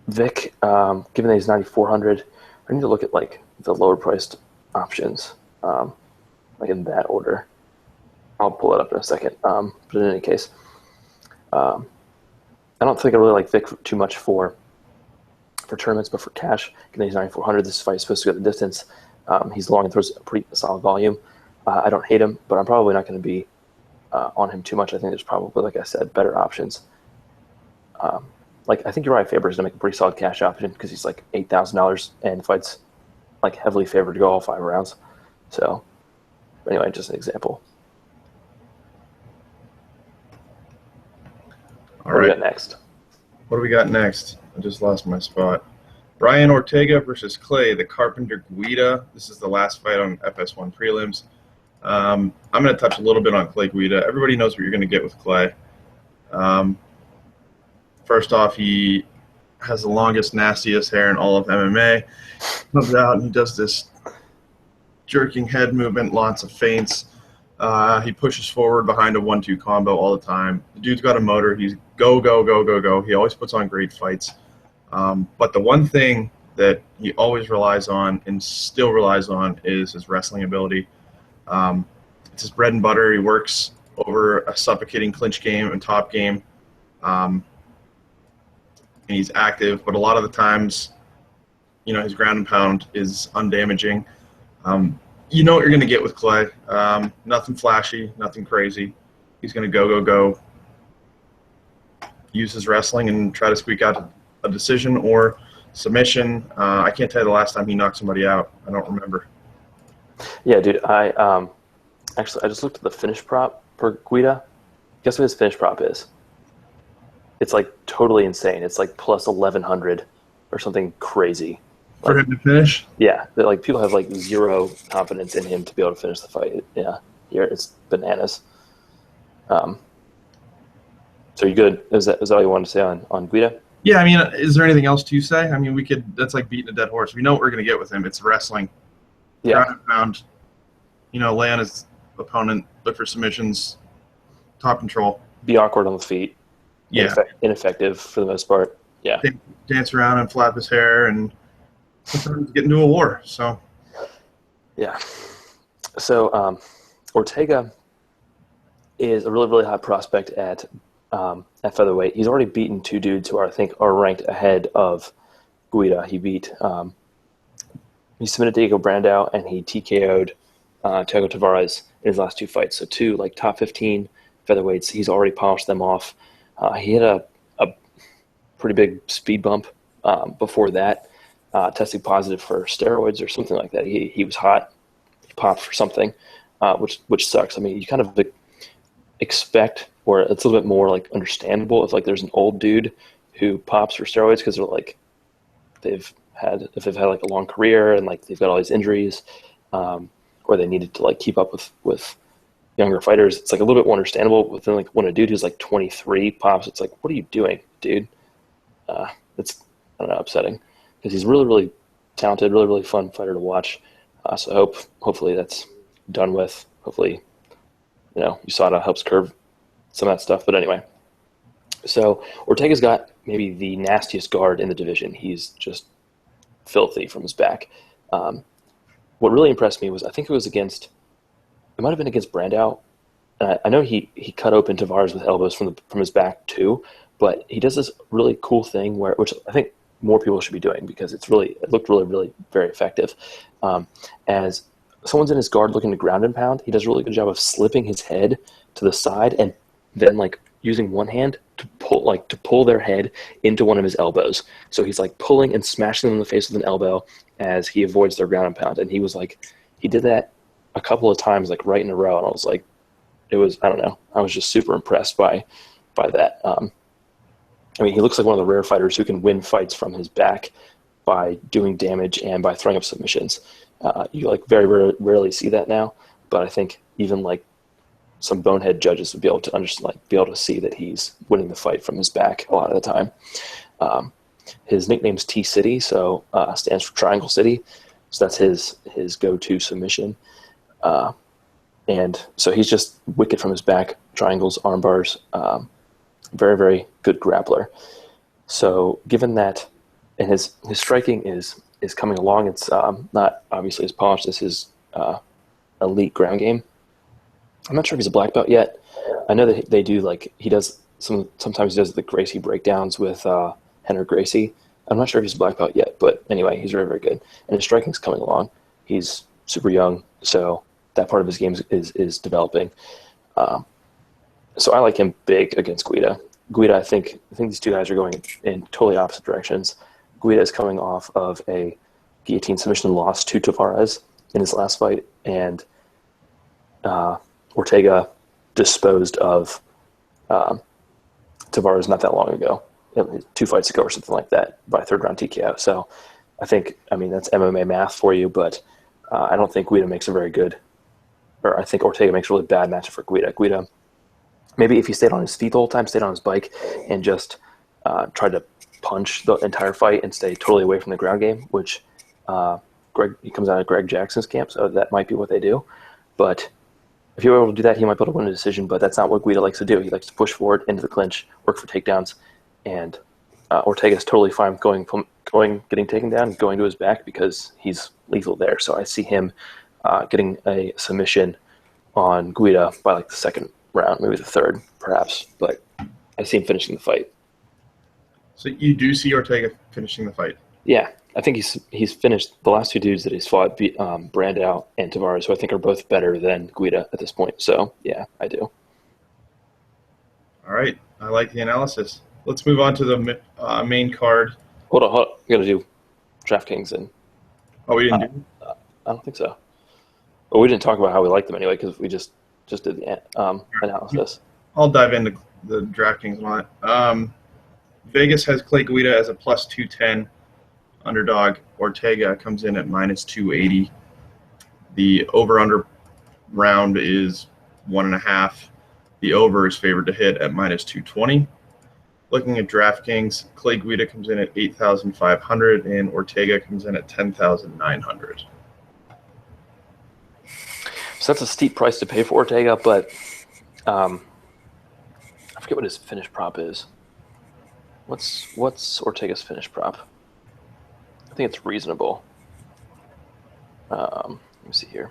Vic, given that he's 9,400, I need to look at like the lower priced options, like in that order. I'll pull it up in a second. But in any case, I don't think I really like Vic too much for tournaments, but for cash, given that he's 9,400, this fight is supposed to go the distance. He's long and throws a pretty solid volume. I don't hate him, but I'm probably not going to be on him too much. I think there's probably, like I said, better options. I think Urijah Faber is going to make a pretty solid cash option because he's like $8,000 and the fight's like heavily favored to go all 5 rounds. So, anyway, just an example. All right. What do we got next? I just lost my spot. Brian Ortega versus Clay, the Carpenter Guida. This is the last fight on FS1 prelims. I'm going to touch a little bit on Clay Guida. Everybody knows what you're going to get with Clay. First off, he has the longest, nastiest hair in all of MMA. Comes out and he does this jerking head movement, lots of feints. He pushes forward behind a 1-2 combo all the time. The dude's got a motor. He's go, go, go, go, go. He always puts on great fights. But the one thing that he always relies on and still relies on is his wrestling ability. It's his bread and butter. He works over a suffocating clinch game and top game. And he's active, but a lot of the times, his ground and pound is undamaging. You know what you're going to get with Clay. Nothing flashy, nothing crazy. He's going to go, go, go, use his wrestling and try to squeak out a decision or submission. I can't tell you the last time he knocked somebody out. I don't remember. Yeah, dude, I Actually, I just looked at the finish prop for Guida. Guess what his finish prop is? It's like totally insane. It's like plus 1100 or something crazy. For him to finish? Yeah, like people have like zero confidence in him to be able to finish the fight. Yeah, here it's bananas. So you good? Is that all you wanted to say on Guida? Yeah, I mean, is there anything else to say? I mean, that's like beating a dead horse. We know what we're going to get with him. It's wrestling. Yeah. Ground and pound. Lay on his opponent, look for submissions, top control. Be awkward on the feet. Yeah. Ineffective for the most part. Yeah. Dance around and flap his hair and sometimes get into a war. So. Yeah. So Ortega is a really, really hot prospect at featherweight. He's already beaten two dudes who I think are ranked ahead of Guida. He submitted Diego Brandao and he TKO'd Thiago Tavares in his last two fights. So two like top 15 featherweights. He's already polished them off. He had a pretty big speed bump before that, testing positive for steroids or something like that. He was hot. He popped for something, which sucks. I mean, you kind of expect, or it's a little bit more like understandable if like there's an old dude who pops for steroids because they're like if they've had like a long career and like they've got all these injuries, or they needed to like keep up with younger fighters. It's like a little bit more understandable. But then like when a dude who's like 23 pops, it's like, what are you doing, dude? It's, I don't know, upsetting because he's really, really talented, really, really fun fighter to watch. So hopefully that's done with. Hopefully, USADA helps curb some of that stuff. But anyway, so Ortega's got maybe the nastiest guard in the division. He's just filthy from his back. What really impressed me was, I think it might have been against Brandao. I know he cut open Tavares with elbows from his back too, but he does this really cool thing which I think more people should be doing because it looked really, really very effective. As someone's in his guard looking to ground and pound, he does a really good job of slipping his head to the side and then like using one hand to pull their head into one of his elbows. So he's like pulling and smashing them in the face with an elbow as he avoids their ground and pound. And he did that a couple of times like right in a row, and I was like, I don't know, I was just super impressed by that. I mean, he looks like one of the rare fighters who can win fights from his back by doing damage and by throwing up submissions. You like very rarely see that now, but I think even like some bonehead judges would be able to understand, like be able to see that he's winning the fight from his back a lot of the time. His nickname's T-City, so stands for Triangle City. So that's his go-to submission. And so he's just wicked from his back, triangles, arm bars, very, very good grappler. So given that, and his striking is coming along, it's not obviously as polished as his elite ground game. I'm not sure if he's a black belt yet. I know that they do sometimes he does the Gracie breakdowns with Henry Gracie. I'm not sure if he's a black belt yet, but anyway, he's very, very good. And his striking's coming along. He's super young, so that part of his game is developing. So I like him big against Guida. Guida, I think these two guys are going in totally opposite directions. Guida is coming off of a guillotine submission loss to Tavares in his last fight, and Ortega disposed of Tavares not that long ago, 2 fights ago or something like that, by third-round TKO. So I think, that's MMA math for you, but I don't think Guida makes a very good, or I think Ortega makes a really bad matchup for Guida. Guida, maybe if he stayed on his feet the whole time, stayed on his bike, and just tried to punch the entire fight and stay totally away from the ground game, which he comes out of Greg Jackson's camp, so that might be what they do. But if you were able to do that, he might be able to win a decision, but that's not what Guida likes to do. He likes to push forward into the clinch, work for takedowns, and Ortega's totally fine getting taken down, going to his back because he's lethal there. So I see him getting a submission on Guida by like the second round, maybe the third, perhaps. But I see him finishing the fight. So you do see Ortega finishing the fight? Yeah, I think he's finished the last 2 dudes that he's fought, Brandao and Tavares, who I think are both better than Guida at this point. So yeah, I do. All right, I like the analysis. Let's move on to the main card. Hold on. We got to do DraftKings and. Oh, we didn't do. I don't think so. Well, we didn't talk about how we like them anyway because we just did the analysis. I'll dive into the DraftKings line. Vegas has Clay Guida as a plus 210 underdog. Ortega comes in at minus 280. The over-under round is 1.5. The over is favored to hit at minus 220. Looking at DraftKings, Clay Guida comes in at 8,500 and Ortega comes in at 10,900. So that's a steep price to pay for Ortega, but I forget what his finish prop is. What's Ortega's finish prop? I think it's reasonable. Let me see here.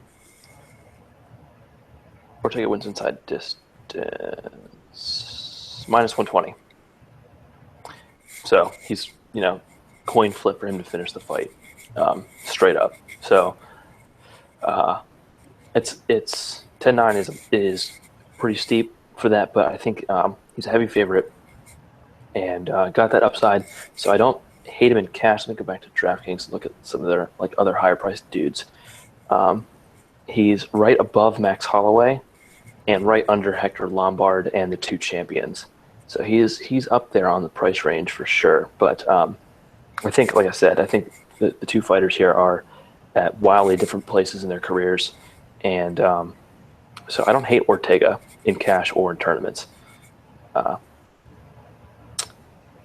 Ortega wins inside distance minus 120. So he's, coin flip for him to finish the fight, straight up. So it's 10-9 is pretty steep for that, but I think he's a heavy favorite and got that upside. So I don't hate him in cash. Let me go back to DraftKings and look at some of their other higher priced dudes. He's right above Max Holloway and right under Hector Lombard and the two champions. So he's up there on the price range for sure. But I think, like I said, the two fighters here are at wildly different places in their careers. And so I don't hate Ortega in cash or in tournaments.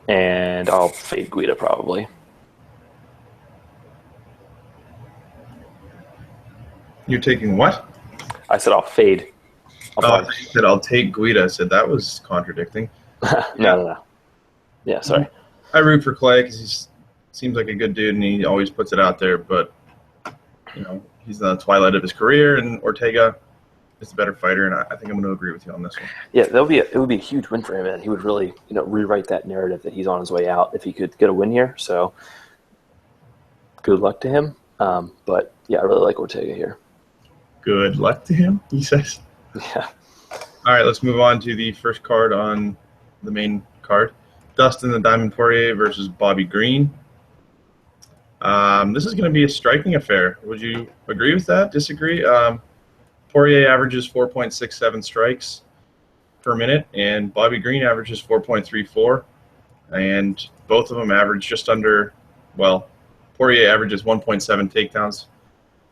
And I'll fade Guida probably. You're taking what? I said I'll fade. I said I'll take Guida. I said that was contradicting. No. Yeah, sorry. I root for Clay because he seems like a good dude and he always puts it out there. But he's in the twilight of his career, and Ortega is the better fighter. And I think I'm going to agree with you on this one. Yeah, it would be a huge win for him, and he would really rewrite that narrative that he's on his way out if he could get a win here. So good luck to him. But yeah, I really like Ortega here. Good luck to him, he says. Yeah. All right, let's move on to the first card on the main card. Dustin the Diamond Poirier versus Bobby Green. This is going to be a striking affair. Would you agree with that? Disagree? Poirier averages 4.67 strikes per minute, and Bobby Green averages 4.34. And both of them average just under, Poirier averages 1.7 takedowns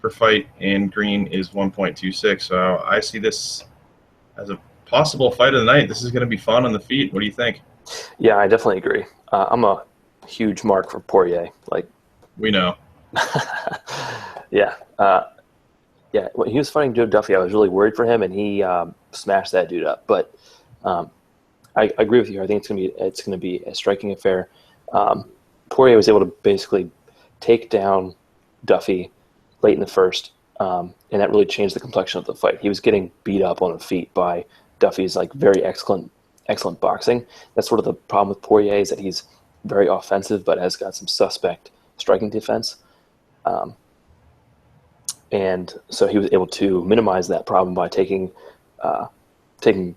per fight, and Green is 1.26. So I see this as a possible fight of the night. This is going to be fun on the feet. What do you think? Yeah, I definitely agree. I'm a huge mark for Poirier. We know. Yeah. Yeah. When he was fighting Joe Duffy, I was really worried for him, and he smashed that dude up. But I agree with you. I think it's going to be a striking affair. Poirier was able to basically take down Duffy late in the first, and that really changed the complexion of the fight. He was getting beat up on the feet by Duffy's very excellent boxing. That's sort of the problem with Poirier, is that he's very offensive but has got some suspect striking defense. And so he was able to minimize that problem by taking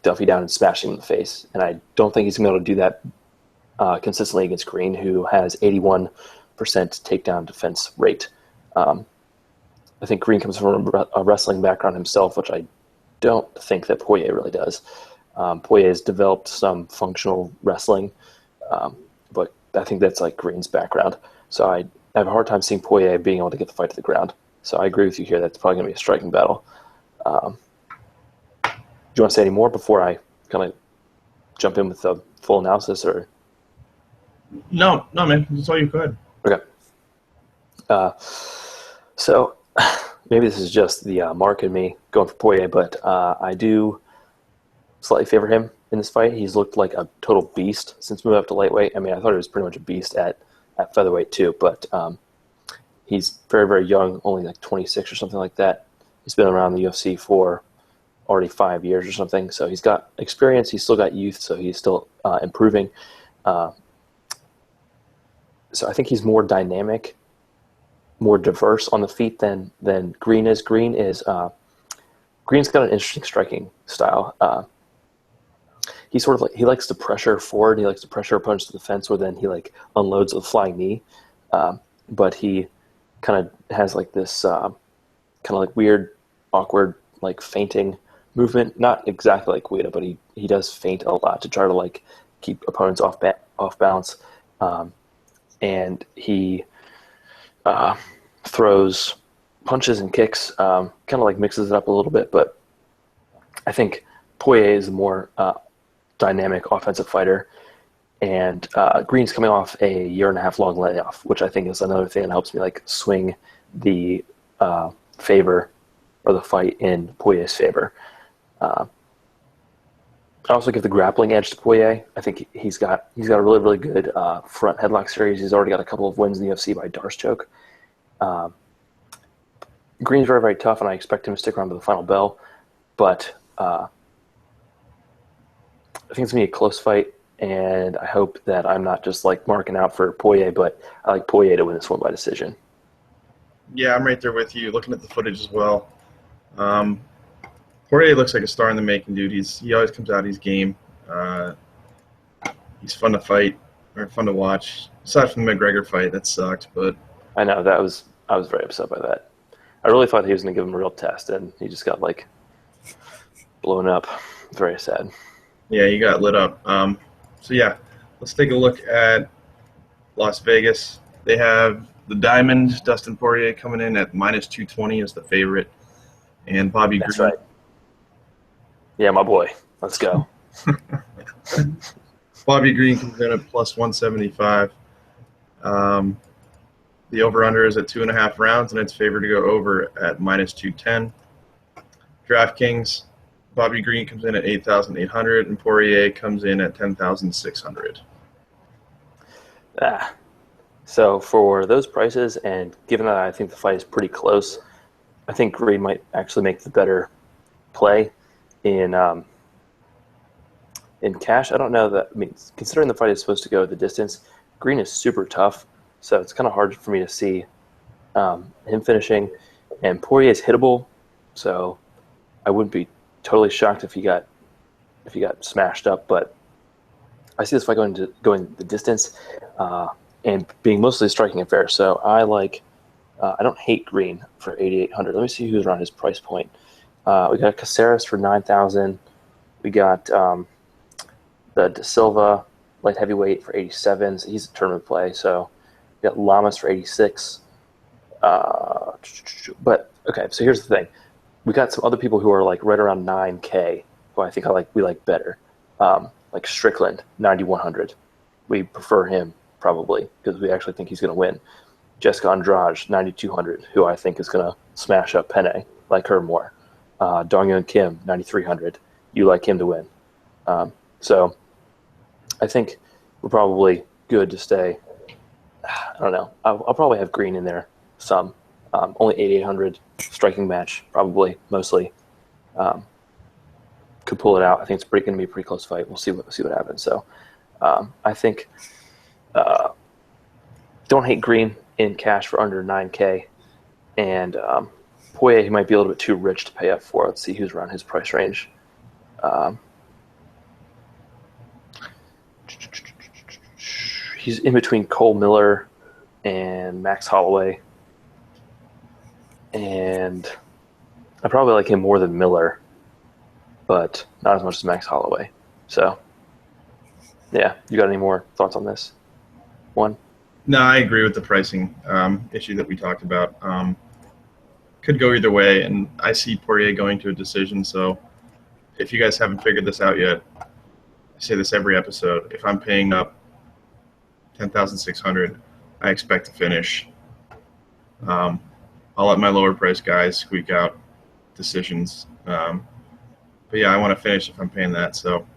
Duffy down and smashing him in the face. And I don't think he's going to be able to do that consistently against Green, who has 81% takedown defense rate. I think Green comes from a wrestling background himself, which I don't think that Poirier really does. Poirier has developed some functional wrestling, but I think that's Green's background. So I have a hard time seeing Poirier being able to get the fight to the ground. So I agree with you here. That's probably going to be a striking battle. Do you want to say any more before I kind of jump in with the full analysis? Or No, man. That's all you could. Okay. So maybe this is just the mark in me going for Poirier, but I do slightly favor him in this fight. He's looked like a total beast since moving up to lightweight. I mean, I thought he was pretty much a beast at featherweight too, but he's very, very young, only 26 or something like that. He's been around the UFC for already 5 years or something, so he's got experience. He's still got youth, so he's still improving. So I think he's more dynamic, more diverse on the feet than Green is. Green's got an interesting striking style. He sort of he likes to pressure forward. He likes to pressure opponents to the fence, where then he unloads a flying knee. But he kind of has this kind of weird awkward, like feinting movement. Not exactly like Guida, but he does feint a lot to try to like keep opponents off balance. And he throws punches and kicks, kind of like mixes it up a little bit. But I think Poirier is a more dynamic offensive fighter. And Green's coming off a 1.5 year long layoff, which I think is another thing that helps me like swing the favor or the fight in Poirier's favor. I also give the grappling edge to Poirier. I think he's got a really, really good front headlock series. He's already got a couple of wins in the UFC by Darce choke. Green's very, very tough, and I expect him to stick around to the final bell. But I think it's going to be a close fight, and I hope that I'm not just like marking out for Poirier, but I like Poirier to win this one by decision. Yeah, I'm right there with you, looking at the footage as well. Poirier looks like a star in the making, dude. He always comes out, he's game. He's fun to fight, or fun to watch. Aside from the McGregor fight, that sucked, but... I know, I was very upset by that. I really thought he was going to give him a real test, and he just got, like, blown up. Very sad. Yeah, he got lit up. So, yeah, let's take a look at Las Vegas. They have the Diamond, Dustin Poirier, coming in at -220 as the favorite. And Bobby That's Green. right. Yeah, my boy. Let's go. Bobby Green comes in at +175. The over-under is at 2.5 rounds, and it's favored to go over at -210. DraftKings, Bobby Green comes in at 8,800, and Poirier comes in at 10,600. So for those prices, and given that I think the fight is pretty close, I think Green might actually make the better play in cash. I don't know that. I mean, considering the fight is supposed to go the distance, Green is super tough, so it's kind of hard for me to see him finishing. And Poirier is hittable, so I wouldn't be totally shocked if he got smashed up. But I see this fight going the distance and being mostly striking and fair. So I like. I don't hate Green for 8,800. Let me see who's around his price point. We got Caceres for 9,000. We got the De Silva light heavyweight for 87. So he's a tournament play. So we got Lamas for 86. But okay, so here's the thing: we got some other people who are like right around 9K, who I think we like better. Like Strickland, 9,100. We prefer him probably because we actually think he's going to win. Jessica Andrade, 9,200, who I think is going to smash up Penne, like her more. Dong-Yeon Kim, 9,300. You like him to win. So I think we're probably good to stay. I don't know. I'll probably have Green in there some. Only 8,800. Striking match, probably, mostly. Could pull it out. I think it's going to be a pretty close fight. We'll see what happens. So I think don't hate Green in cash for under 9K. And Poirier, he might be a little bit too rich to pay up for. Let's see who's around his price range. He's in between Cole Miller and Max Holloway. And I probably like him more than Miller, but not as much as Max Holloway. So, yeah, you got any more thoughts on this one? No, I agree with the pricing issue that we talked about. Could go either way, and I see Poirier going to a decision. So if you guys haven't figured this out yet, I say this every episode. If I'm paying up 10,600, I expect to finish. I'll let my lower price guys squeak out decisions. But yeah, I want to finish if I'm paying that. So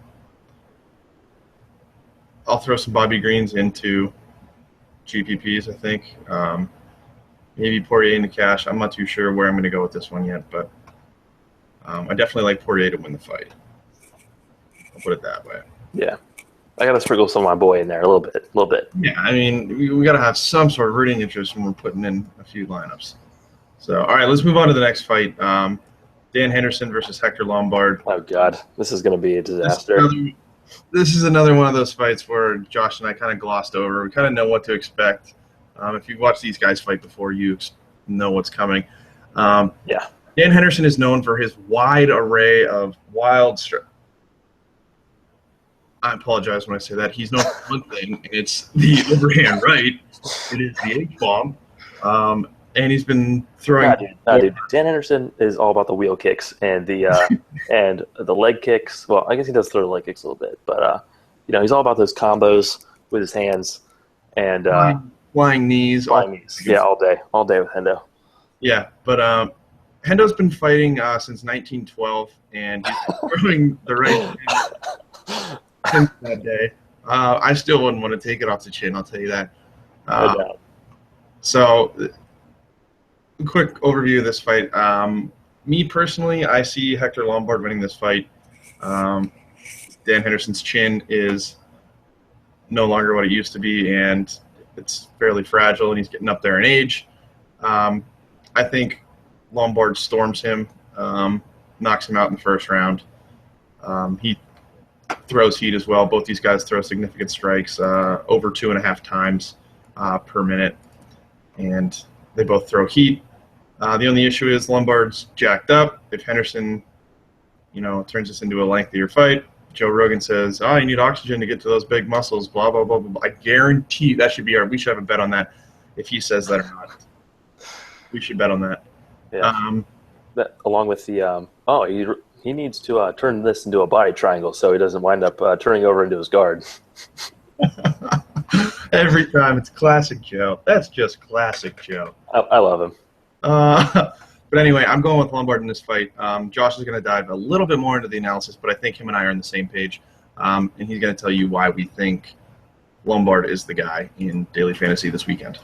I'll throw some Bobby Greens into GPPs, I think. Maybe Poirier into cash. I'm not too sure where I'm going to go with this one yet, but I definitely like Poirier to win the fight. I'll put it that way. Yeah. I got to sprinkle some of my boy in there a little bit. Yeah, I mean, we got to have some sort of rooting interest when we're putting in a few lineups. So, all right, let's move on to the next fight. Dan Henderson versus Hector Lombard. Oh, God. This is going to be a disaster. This is another one of those fights where Josh and I kind of glossed over. We kind of know what to expect. If you've watched these guys fight before, you know what's coming. Yeah. Dan Henderson is known for his wide array of wild strikes. I apologize when I say that. He's known for one thing, and it's the overhand right. It is the H-bomb. And he's been throwing. Dude. Dan Henderson is all about the wheel kicks and the and the leg kicks. Well, I guess he does throw the leg kicks a little bit, but he's all about those combos with his hands and flying knees. Yeah, all day with Hendo. Yeah, but Hendo's been fighting since 1912, and he's throwing the right since that day. I still wouldn't want to take it off the chin, I'll tell you that. No doubt. So, a quick overview of this fight. Me personally, I see Hector Lombard winning this fight. Dan Henderson's chin is no longer what it used to be, and it's fairly fragile, and he's getting up there in age. I think Lombard storms him, knocks him out in the first round. He throws heat as well. Both these guys throw significant strikes, over 2.5 times per minute, and they both throw heat. The only issue is Lombard's jacked up. If Henderson, turns this into a lengthier fight, Joe Rogan says, you need oxygen to get to those big muscles, blah, blah, blah, blah, blah. I guarantee we should have a bet on that if he says that or not. We should bet on that. Yeah. That, along with the, he needs to turn this into a body triangle so he doesn't wind up turning over into his guard. Every time. It's classic Joe. That's just classic Joe. I love him. But anyway, I'm going with Lombard in this fight. Josh is going to dive a little bit more into the analysis, but I think him and I are on the same page. And he's going to tell you why we think Lombard is the guy in daily fantasy this weekend.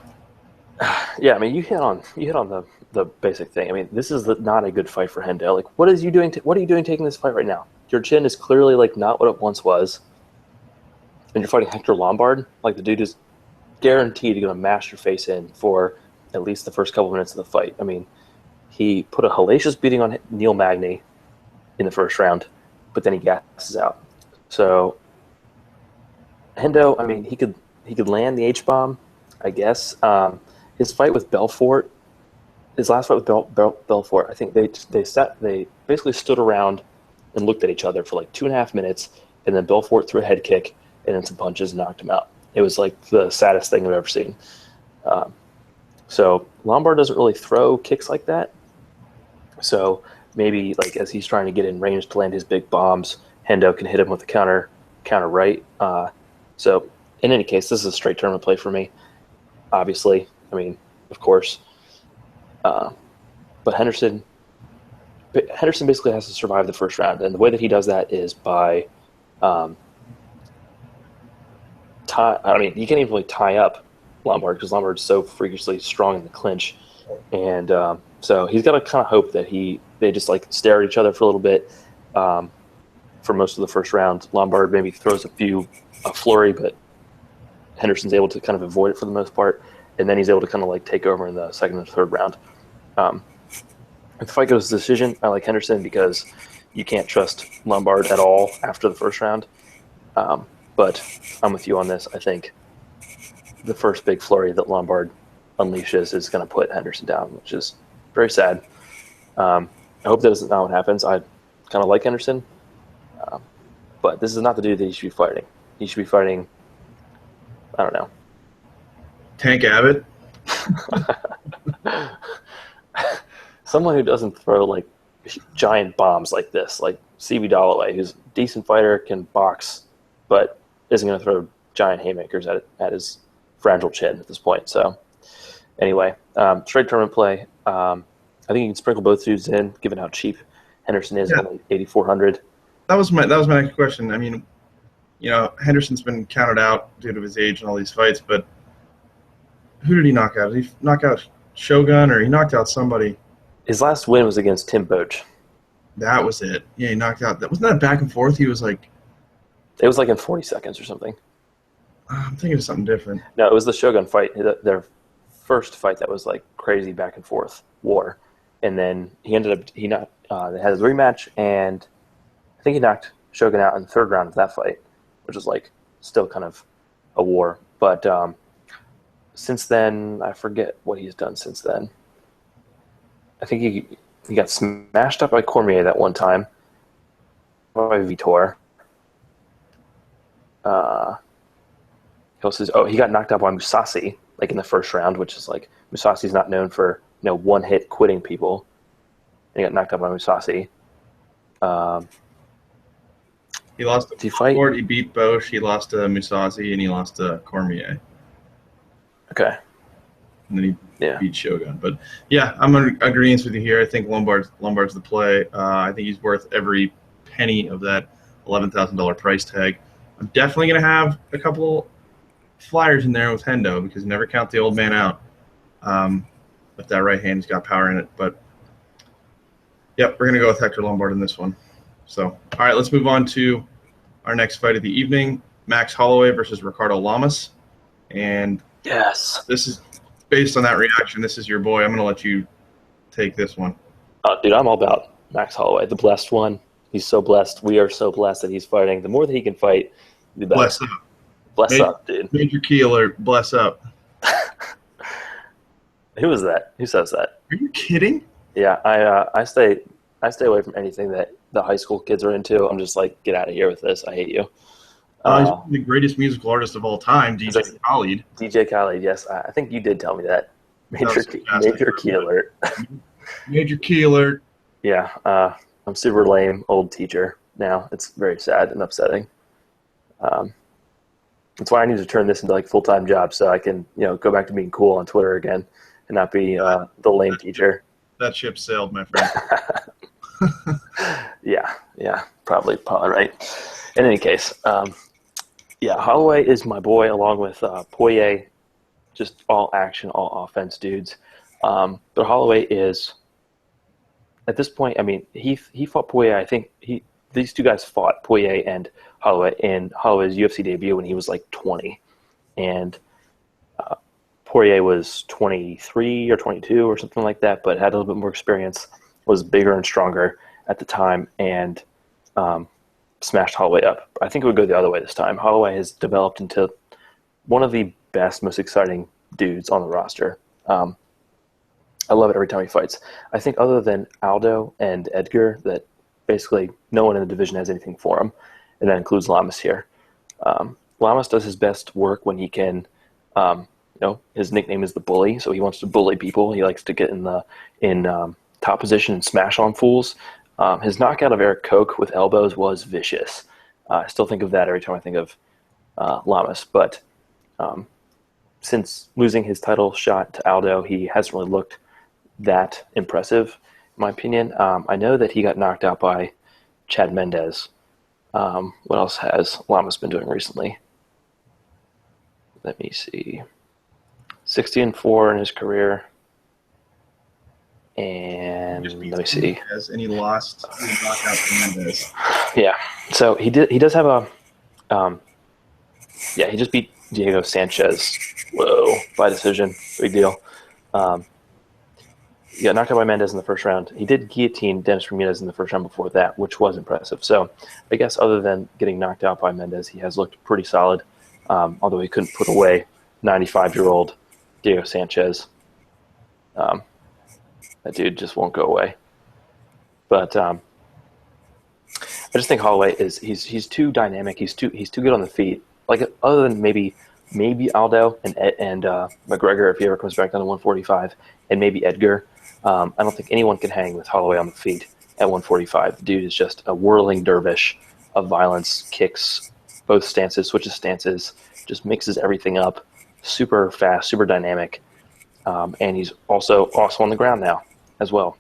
Yeah, I mean, you hit on the basic thing. I mean, this is not a good fight for Hendo. Like, what are you doing taking this fight right now? Your chin is clearly not what it once was, and you're fighting Hector Lombard. Like, the dude is guaranteed to mash your face in for at least the first couple minutes of the fight. I mean, he put a hellacious beating on Neil Magny in the first round, but then he gasses out. So Hendo, I mean, he could land the H-bomb, I guess. His fight with Belfort, his last fight with Belfort, I think they basically stood around and looked at each other for 2.5 minutes, and then Belfort threw a head kick and then some punches and knocked him out. It was the saddest thing I've ever seen. So Lombard doesn't really throw kicks like that. So maybe as he's trying to get in range to land his big bombs, Hendo can hit him with a counter right. So in any case, this is a straight tournament play for me. Obviously, I mean, of course. But Henderson basically has to survive the first round, and the way that he does that is by you can't even really tie up Lombard because Lombard's so freakishly strong in the clinch, and so he's got to kind of hope that they just stare at each other for a little bit for most of the first round. Lombard maybe throws a flurry, but Henderson's able to kind of avoid it for the most part, and then he's able to kind of take over in the second and third round. If the fight goes to decision, I like Henderson because you can't trust Lombard at all after the first round. But I'm with you on this. I think the first big flurry that Lombard unleashes is going to put Henderson down, which is very sad. I hope that isn't not what happens. I kind of like Henderson, but this is not the dude that he should be fighting. He should be fighting, I don't know, Tank Abbott. Someone who doesn't throw giant bombs like this, like C.B. Dalloway, who's a decent fighter, can box, but isn't going to throw giant haymakers at his fragile chin at this point. So anyway, straight tournament play. I think you can sprinkle both dudes in, given how cheap Henderson is, only 8,400. That was my next question. I mean, Henderson's been counted out due to his age and all these fights, but who did he knock out? Did he knock out Shogun, or he knocked out somebody? His last win was against Tim Boach. That was it. Yeah, he knocked out. Wasn't that back and forth? He was It was in 40 seconds or something. I'm thinking of something different. No, it was the Shogun fight. Their first fight that was crazy back and forth war, and then he ended up they had his rematch, and I think he knocked Shogun out in the third round of that fight, which was still kind of a war. But since then, I forget what he's done since then. I think He got smashed up by Cormier that one time. By Vitor. He got knocked out by Mousasi, like in the first round, which is like Musasi's not known for one hit quitting people. And he got knocked out by Mousasi. He lost to Ford. He beat Bosch. He lost to Mousasi, and he lost to Cormier. Okay. And then he beat Shogun. But yeah, I'm agreeing with you here. I think Lombard's the play. I think he's worth every penny of that $11,000 price tag. I'm definitely going to have a couple flyers in there with Hendo because never count the old man out. If that right hand's got power in it. But yep, we're going to go with Hector Lombard in this one. So, all right, let's move on to our next fight of the evening, Max Holloway versus Ricardo Lamas. And yes, this is based on that reaction. This is your boy. I'm going to let you take this one. Dude, I'm all about Max Holloway, the blessed one. He's so blessed. We are so blessed that he's fighting. The more that he can fight, the better. Bless up. Bless up, dude. Major key alert. Bless up. Who is that? Who says that? Are you kidding? Yeah, I stay away from anything that the high school kids are into. I'm just like, get out of here with this. I hate you. He's the greatest musical artist of all time, DJ Khaled. DJ Khaled, yes. I think you did tell me that. Major key alert. Major key alert. Yeah, I'm super lame old teacher now. It's very sad and upsetting. That's why I need to turn this into like full-time job so I can go back to being cool on Twitter again and not be the lame teacher. That ship sailed, my friend. Yeah, probably right. In any case, Holloway is my boy along with Poirier, just all action, all offense dudes. But Holloway is, at this point, I mean, he fought Poirier. I think these two guys fought, Poirier and Holloway, in Holloway's UFC debut when he was like 20, and Poirier was 23 or 22 or something like that, but had a little bit more experience, was bigger and stronger at the time, and smashed Holloway up. I think it would go the other way this time. Holloway has developed into one of the best, most exciting dudes on the roster. I love it every time he fights. I think other than Aldo and Edgar, that basically no one in the division has anything for him, and that includes Lamas here. Lamas does his best work when he can. His nickname is the Bully, so he wants to bully people. He likes to get in top position and smash on fools. His knockout of Eric Koch with elbows was vicious. I still think of that every time I think of Lamas. But since losing his title shot to Aldo, he hasn't really looked that impressive, in my opinion. I know that he got knocked out by Chad Mendez. What else has Lamas been doing recently? Let me see. 60-4 in his career. And let me see. And he lost. He knocked out Mendez. Yeah. So he does have a. He just beat Diego Sanchez. Whoa! By decision. Big deal. He got knocked out by Mendez in the first round. He did guillotine Dennis Ramirez in the first round before that, which was impressive. So I guess other than getting knocked out by Mendez, he has looked pretty solid. Although he couldn't put away 95-year-old Diego Sanchez. That dude just won't go away. But I just think Holloway he's too dynamic. He's too good on the feet. Like other than maybe Aldo and McGregor if he ever comes back down to 145, and maybe Edgar. I don't think anyone can hang with Holloway on the feet at 145. The dude is just a whirling dervish of violence, kicks, both stances, switches stances, just mixes everything up. Super fast, super dynamic, and he's also on the ground now as well.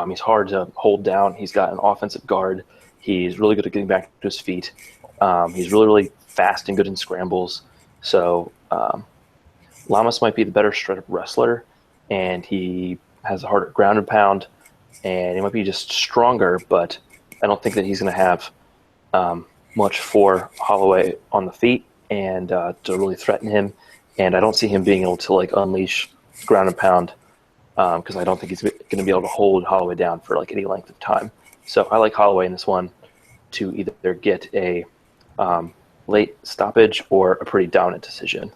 He's hard to hold down. He's got an offensive guard. He's really good at getting back to his feet. He's really, really fast and good in scrambles. So Lamas might be the better straight-up wrestler, and he has a harder ground and pound, and he might be just stronger, but I don't think that he's going to have much for Holloway on the feet and to really threaten him. And I don't see him being able to like unleash ground and pound because I don't think he's going to be able to hold Holloway down for like any length of time. So I like Holloway in this one to either get a late stoppage or a pretty dominant decision.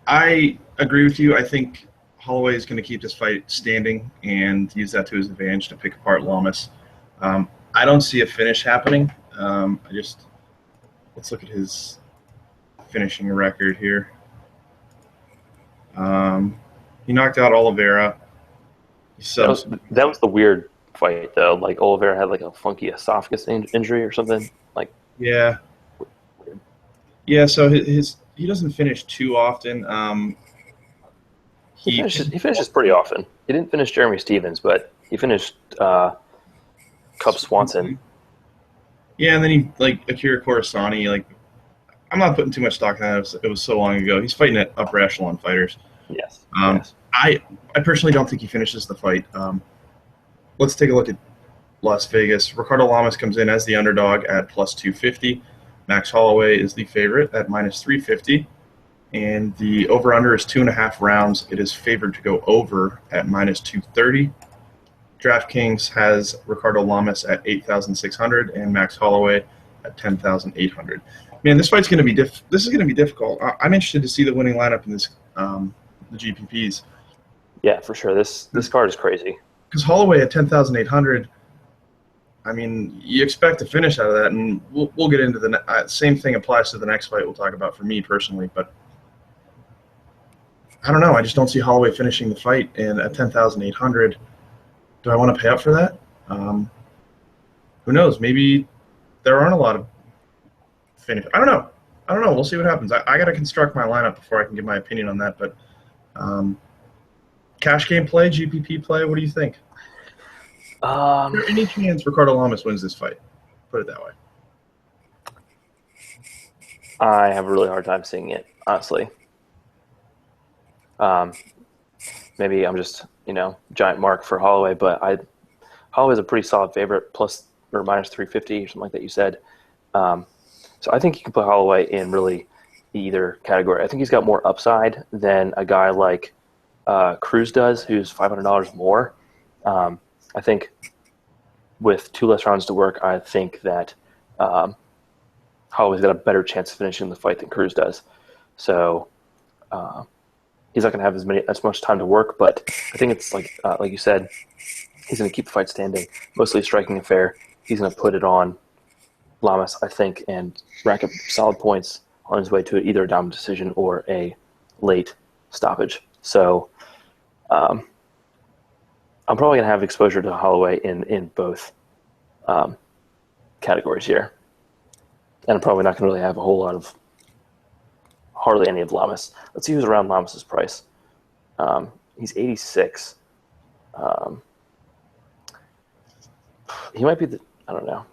I agree with you. I think Holloway is going to keep this fight standing and use that to his advantage to pick apart Lamas. I don't see a finish happening. Let's look at his finishing record here. He knocked out Oliveira. That was the weird fight, though. Like, Oliveira had like a funky esophagus injury or something. Like, yeah. So he doesn't finish too often. He finishes pretty often. He didn't finish Jeremy Stevens, but he finished Cub Swanson. Yeah, and then he Akira Kurosani. Like, I'm not putting too much stock in that. It was so long ago. He's fighting at upper echelon fighters. Yes. I personally don't think he finishes the fight. Let's take a look at Las Vegas. Ricardo Lamas comes in as the underdog at plus 250. Max Holloway is the favorite at minus 350. And the over-under is 2.5 rounds. It is favored to go over at minus 230. DraftKings has Ricardo Lamas at 8,600 and Max Holloway at 10,800. Man, this fight's going to be this is going to be difficult. I'm interested to see the winning lineup in this the GPPs. Yeah, for sure. This card is crazy. Because Holloway at 10,800, I mean, you expect to finish out of that, and we'll get into the same thing applies to the next fight we'll talk about for me personally, but I don't know. I just don't see Holloway finishing the fight, and at 10,800, do I want to pay up for that? Who knows? Maybe there aren't a lot of finish. I don't know. We'll see what happens. I got to construct my lineup before I can give my opinion on that, but cash game play, GPP play, what do you think? Is there any chance Ricardo Lamas wins this fight? Put it that way. I have a really hard time seeing it, honestly. Maybe I'm just, giant mark for Holloway, but Holloway's a pretty solid favorite, plus or minus 350 or something like that you said. So I think you can put Holloway in really either category. I think he's got more upside than a guy like Cruz does, who's $500 more. I think with 2 less rounds to work, I think that Holloway's got a better chance of finishing the fight than Cruz does. So he's not going to have as much time to work, but I think it's like you said, he's going to keep the fight standing, mostly striking affair. He's going to put it on Lamas, I think, and rack up solid points on his way to either a dominant decision or a late stoppage. So I'm probably going to have exposure to Holloway in both categories here. And I'm probably not going to really have a whole lot of hardly any of Lamas. Let's see who's around Lamas's price. He's 86. He might be I don't know.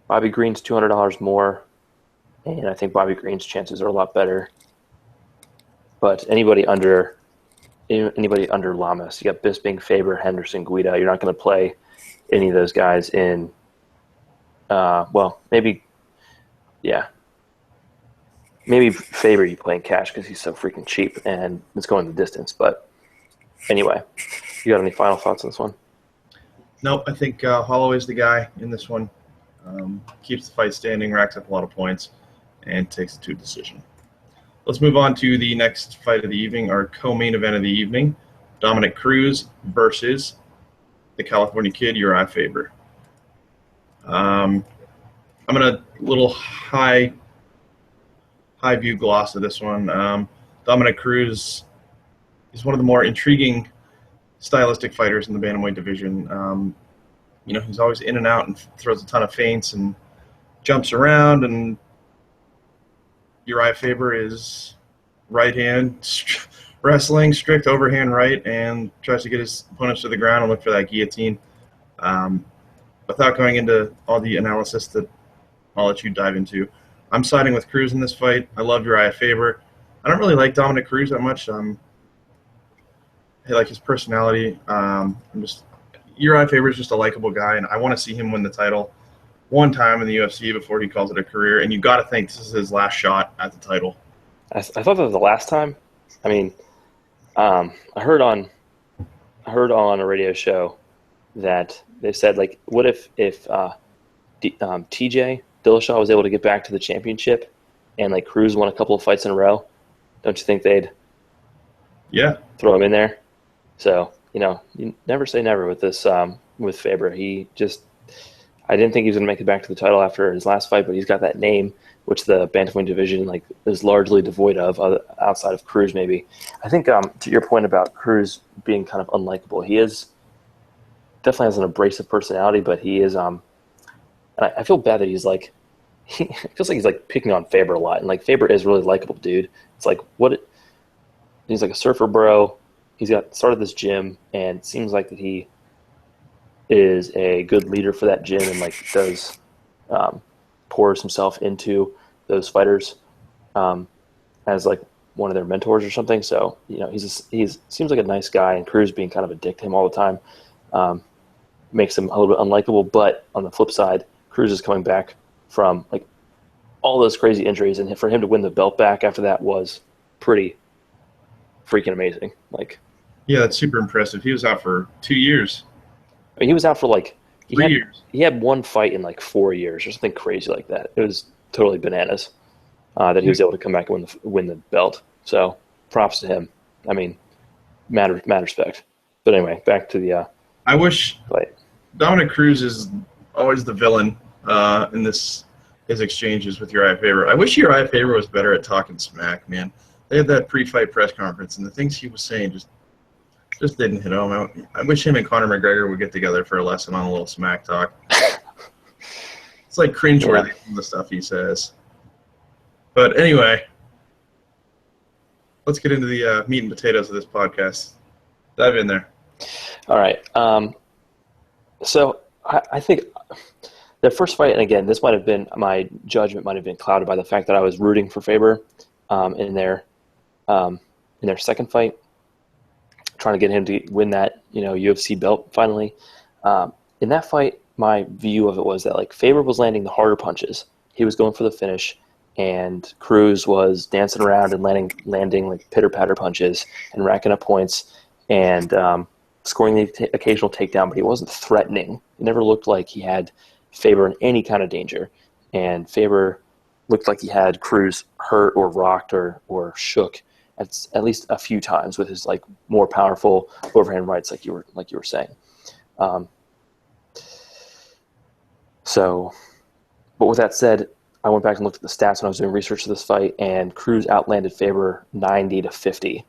Bobby Green's $200 more, and I think Bobby Green's chances are a lot better. But anybody under Lamas, you got Bisping, Faber, Henderson, Guida. You're not going to play any of those guys in. Maybe Faber you play in cash because he's so freaking cheap and it's going the distance. But anyway, you got any final thoughts on this one? Nope, I think Holloway's the guy in this one. Keeps the fight standing, racks up a lot of points, and takes it to a decision. Let's move on to the next fight of the evening, our co-main event of the evening. Dominick Cruz versus the California kid, Urijah Faber. I'm going to little high view gloss of this one. Dominick Cruz is one of the more intriguing stylistic fighters in the bantamweight division. He's always in and out and throws a ton of feints and jumps around. And Urijah Faber is right hand wrestling, strict overhand right, and tries to get his opponents to the ground and look for that guillotine. Without going into all the analysis that I'll let you dive into, I'm siding with Cruz in this fight. I love Urijah Faber. I don't really like Dominick Cruz that much. I like his personality. Urijah Faber is just a likable guy, and I want to see him win the title one time in the UFC before he calls it a career. And you got to think this is his last shot at the title. I thought that was the last time. I mean, I heard on a radio show that they said, like, what if TJ Dillashaw was able to get back to the championship and like Cruz won a couple of fights in a row? Don't you think they'd Yeah. throw him in there. So, you never say never with this, with Faber. I didn't think he was going to make it back to the title after his last fight, but he's got that name, which the bantamweight division is largely devoid of, outside of Cruz maybe. I think to your point about Cruz being kind of unlikable, he definitely has an abrasive personality, but he is. And I feel bad that he feels like he's picking on Faber a lot, and Faber is really likable, dude. It's he's like a surfer bro. He's started this gym, and it seems like that he is a good leader for that gym, and does pours himself into those fighters as one of their mentors or something. So he's seems like a nice guy, and Cruz being kind of a dick to him all the time makes him a little bit unlikable. But on the flip side, Cruz is coming back from all those crazy injuries, and for him to win the belt back after that was pretty freaking amazing. Yeah, that's super impressive. He was out for 2 years. I mean, he was out for 3 years. He had one fight in 4 years or something crazy like that. It was totally bananas that he was able to come back and win the belt. So props to him. I mean, mad respect. But anyway, back to the I wish fight. Dominick Cruz is always the villain in his exchanges with Urijah Faber. I wish Urijah Faber was better at talking smack, man. They had that pre-fight press conference, and the things he was saying just didn't hit home. I wish him and Conor McGregor would get together for a lesson on a little smack talk. It's cringeworthy from the stuff he says. But anyway, let's get into the meat and potatoes of this podcast. Dive in there. All right. So I think the first fight, and again, this might have been, my judgment might have been clouded by the fact that I was rooting for Faber in their second fight, trying to get him to win that UFC belt finally. In that fight, my view of it was that Faber was landing the harder punches. He was going for the finish, and Cruz was dancing around and landing pitter patter punches and racking up points and scoring the occasional takedown, but he wasn't threatening. It never looked like he had Faber in any kind of danger, and Faber looked like he had Cruz hurt or rocked or shook at least a few times with his more powerful overhand rights, like you were saying. But with that said, I went back and looked at the stats when I was doing research for this fight, and Cruz outlanded Faber 90-50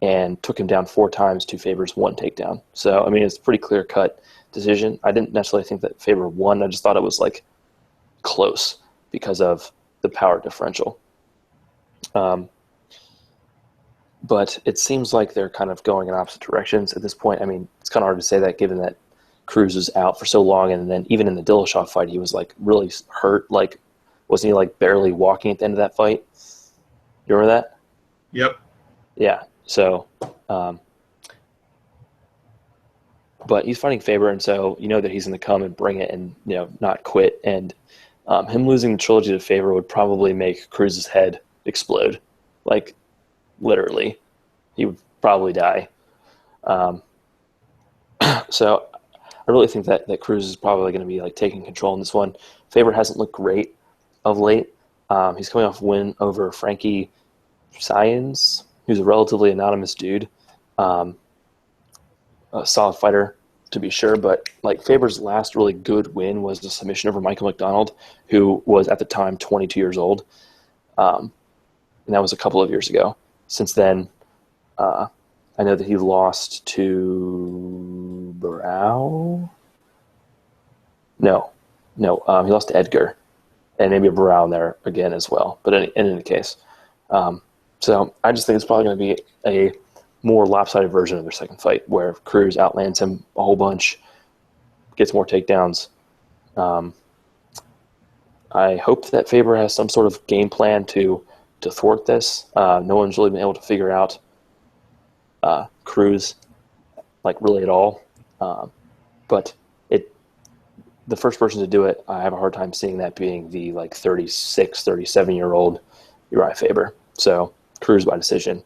and took him down 4 times to Faber's 1 takedown. So, I mean, it's a pretty clear-cut decision. I didn't necessarily think that Faber won. I just thought it was close because of the power differential. But it seems like they're kind of going in opposite directions at this point. I mean, it's kind of hard to say that given that Cruz was out for so long, and then even in the Dillashaw fight, he was really hurt. Wasn't he barely walking at the end of that fight? You remember that? Yep. Yeah. So, but he's fighting Faber, and so that he's going to come and bring it and not quit. And him losing the trilogy to Faber would probably make Cruz's head explode, literally. He would probably die. So I really think that Cruz is probably going to be taking control in this one. Faber hasn't looked great of late. He's coming off a win over Frankie Saenz, who's a relatively anonymous dude. A solid fighter, to be sure, but Faber's last really good win was the submission over Michael McDonald, who was at the time 22 years old. And that was a couple of years ago. Since then, I know that he lost to Barao. No, he lost to Edgar, and maybe a Barao in there again as well. But in any case, so I just think it's probably going to be a more lopsided version of their second fight, where Cruz outlands him a whole bunch, gets more takedowns. I hope that Faber has some sort of game plan to thwart this. No one's really been able to figure out Cruz really at all. But the first person to do it, I have a hard time seeing that being the 36, 37-year-old Urijah Faber. So Cruz by decision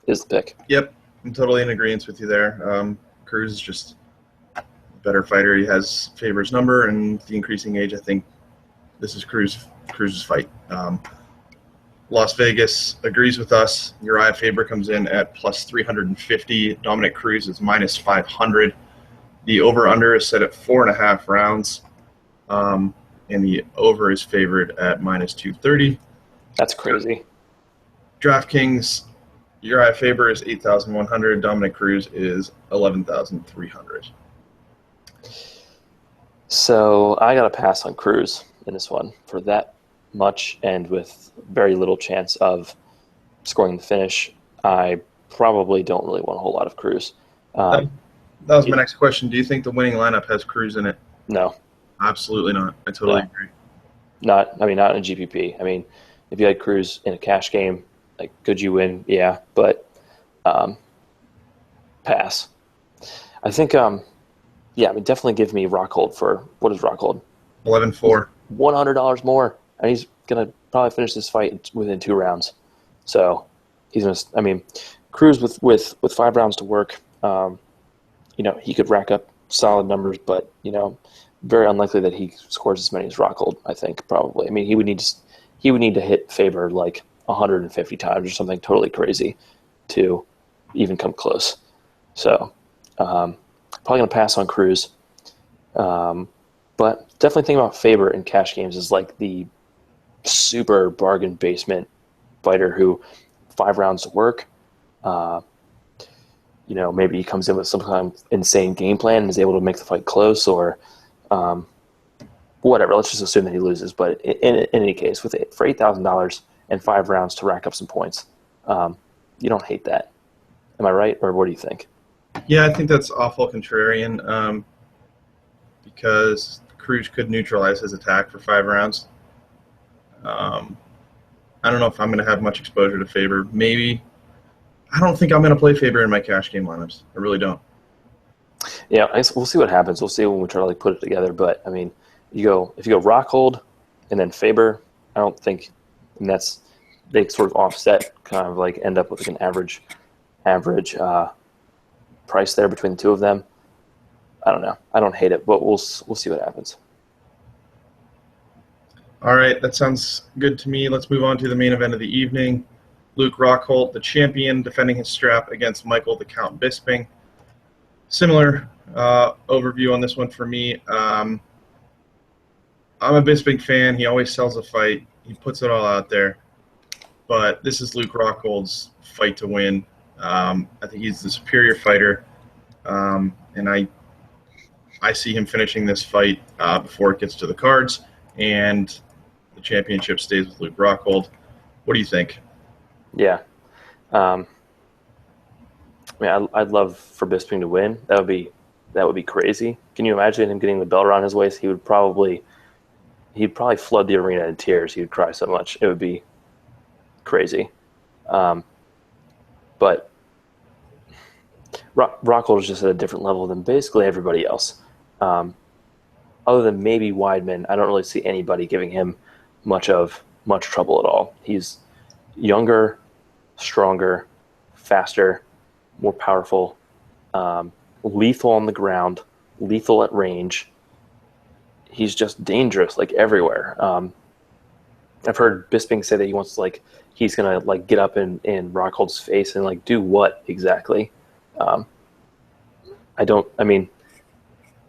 is the pick. Yep, I'm totally in agreement with you there. Cruz is just a better fighter. He has Faber's number, and the increasing age, I think this is Cruz's fight. Las Vegas agrees with us. Urijah Faber comes in at plus 350. Dominick Cruz is minus 500. The over-under is set at 4.5 rounds. And the over is favored at minus 230. That's crazy. DraftKings, Urijah Faber is 8,100. Dominick Cruz is 11,300. So I got to pass on Cruz in this one for that much and with very little chance of scoring the finish. I probably don't really want a whole lot of Cruz. That was my next question. Do you think the winning lineup has Cruz in it? No. Absolutely not. I totally agree. Not in a GPP. I mean, if you had Cruz in a cash game, like, could you win? Yeah, but pass. I think, definitely give me Rockhold for, what is Rockhold? 11-4. $100 more, and he's going to probably finish this fight within 2 rounds. So he's going to, Cruz with 5 rounds to work, he could rack up solid numbers, but, very unlikely that he scores as many as Rockhold, I think, probably. I mean, he would need to hit Faber like 150 times or something totally crazy to even come close. So probably going to pass on Cruz. But definitely think about Faber in cash games as like the super bargain basement fighter who 5 rounds to work. Maybe he comes in with some kind of insane game plan and is able to make the fight close, or whatever. Let's just assume that he loses. But in any case, for $8,000 and 5 rounds to rack up some points, you don't hate that. Am I right, or what do you think? Yeah, I think that's awful contrarian because Cruz could neutralize his attack for 5 rounds. I don't know if I'm going to have much exposure to Faber. Maybe. I don't think I'm going to play Faber in my cash game lineups. I really don't. Yeah, we'll see what happens. We'll see when we try to put it together. But I mean, if you go Rockhold and then Faber, I don't think, and they sort of offset, kind of like end up with like an average price there between the two of them. I don't know. I don't hate it, but we'll see what happens. All right, that sounds good to me. Let's move on to the main event of the evening. Luke Rockhold, the champion, defending his strap against Michael the Count Bisping. Similar overview on this one for me. I'm a Bisping fan. He always sells a fight. He puts it all out there. But this is Luke Rockhold's fight to win. I think he's the superior fighter. And I see him finishing this fight before it gets to the cards. And the championship stays with Luke Rockhold. What do you think? Yeah. I'd love for Bisping to win. That would be crazy. Can you imagine him getting the belt around his waist? He'd probably flood the arena in tears. He would cry so much. It would be crazy. But Rockhold is just at a different level than basically everybody else. Other than maybe Weidman, I don't really see anybody giving him much trouble at all. He's younger, stronger, faster, more powerful, lethal on the ground, lethal at range. He's just dangerous, like, everywhere. I've heard Bisping say that he wants to, he's going to, get up in Rockhold's face and, do what exactly?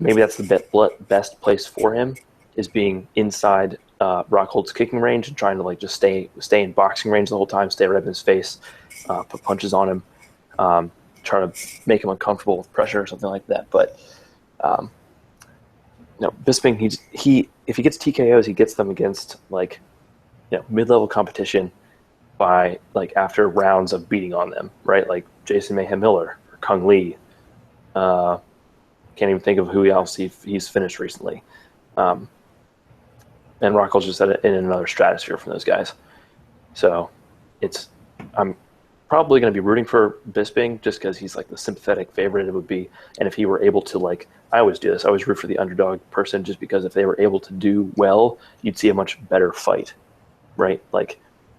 Maybe that's the best place for him, is being inside Rockhold's kicking range and trying to, just stay in boxing range the whole time, stay right in his face, put punches on him, try to make him uncomfortable with pressure or something like that. But Bisping, if he gets TKOs, he gets them against mid-level competition by after rounds of beating on them, right? Like Jason Mayhem Miller or Kung Lee. Can't even think of who else he's finished recently. And Rockhold's just in another stratosphere from those guys. So I'm probably going to be rooting for Bisping just because he's the sympathetic favorite it would be. And if he were able to, I always do this, I always root for the underdog person just because if they were able to do well, you'd see a much better fight, right?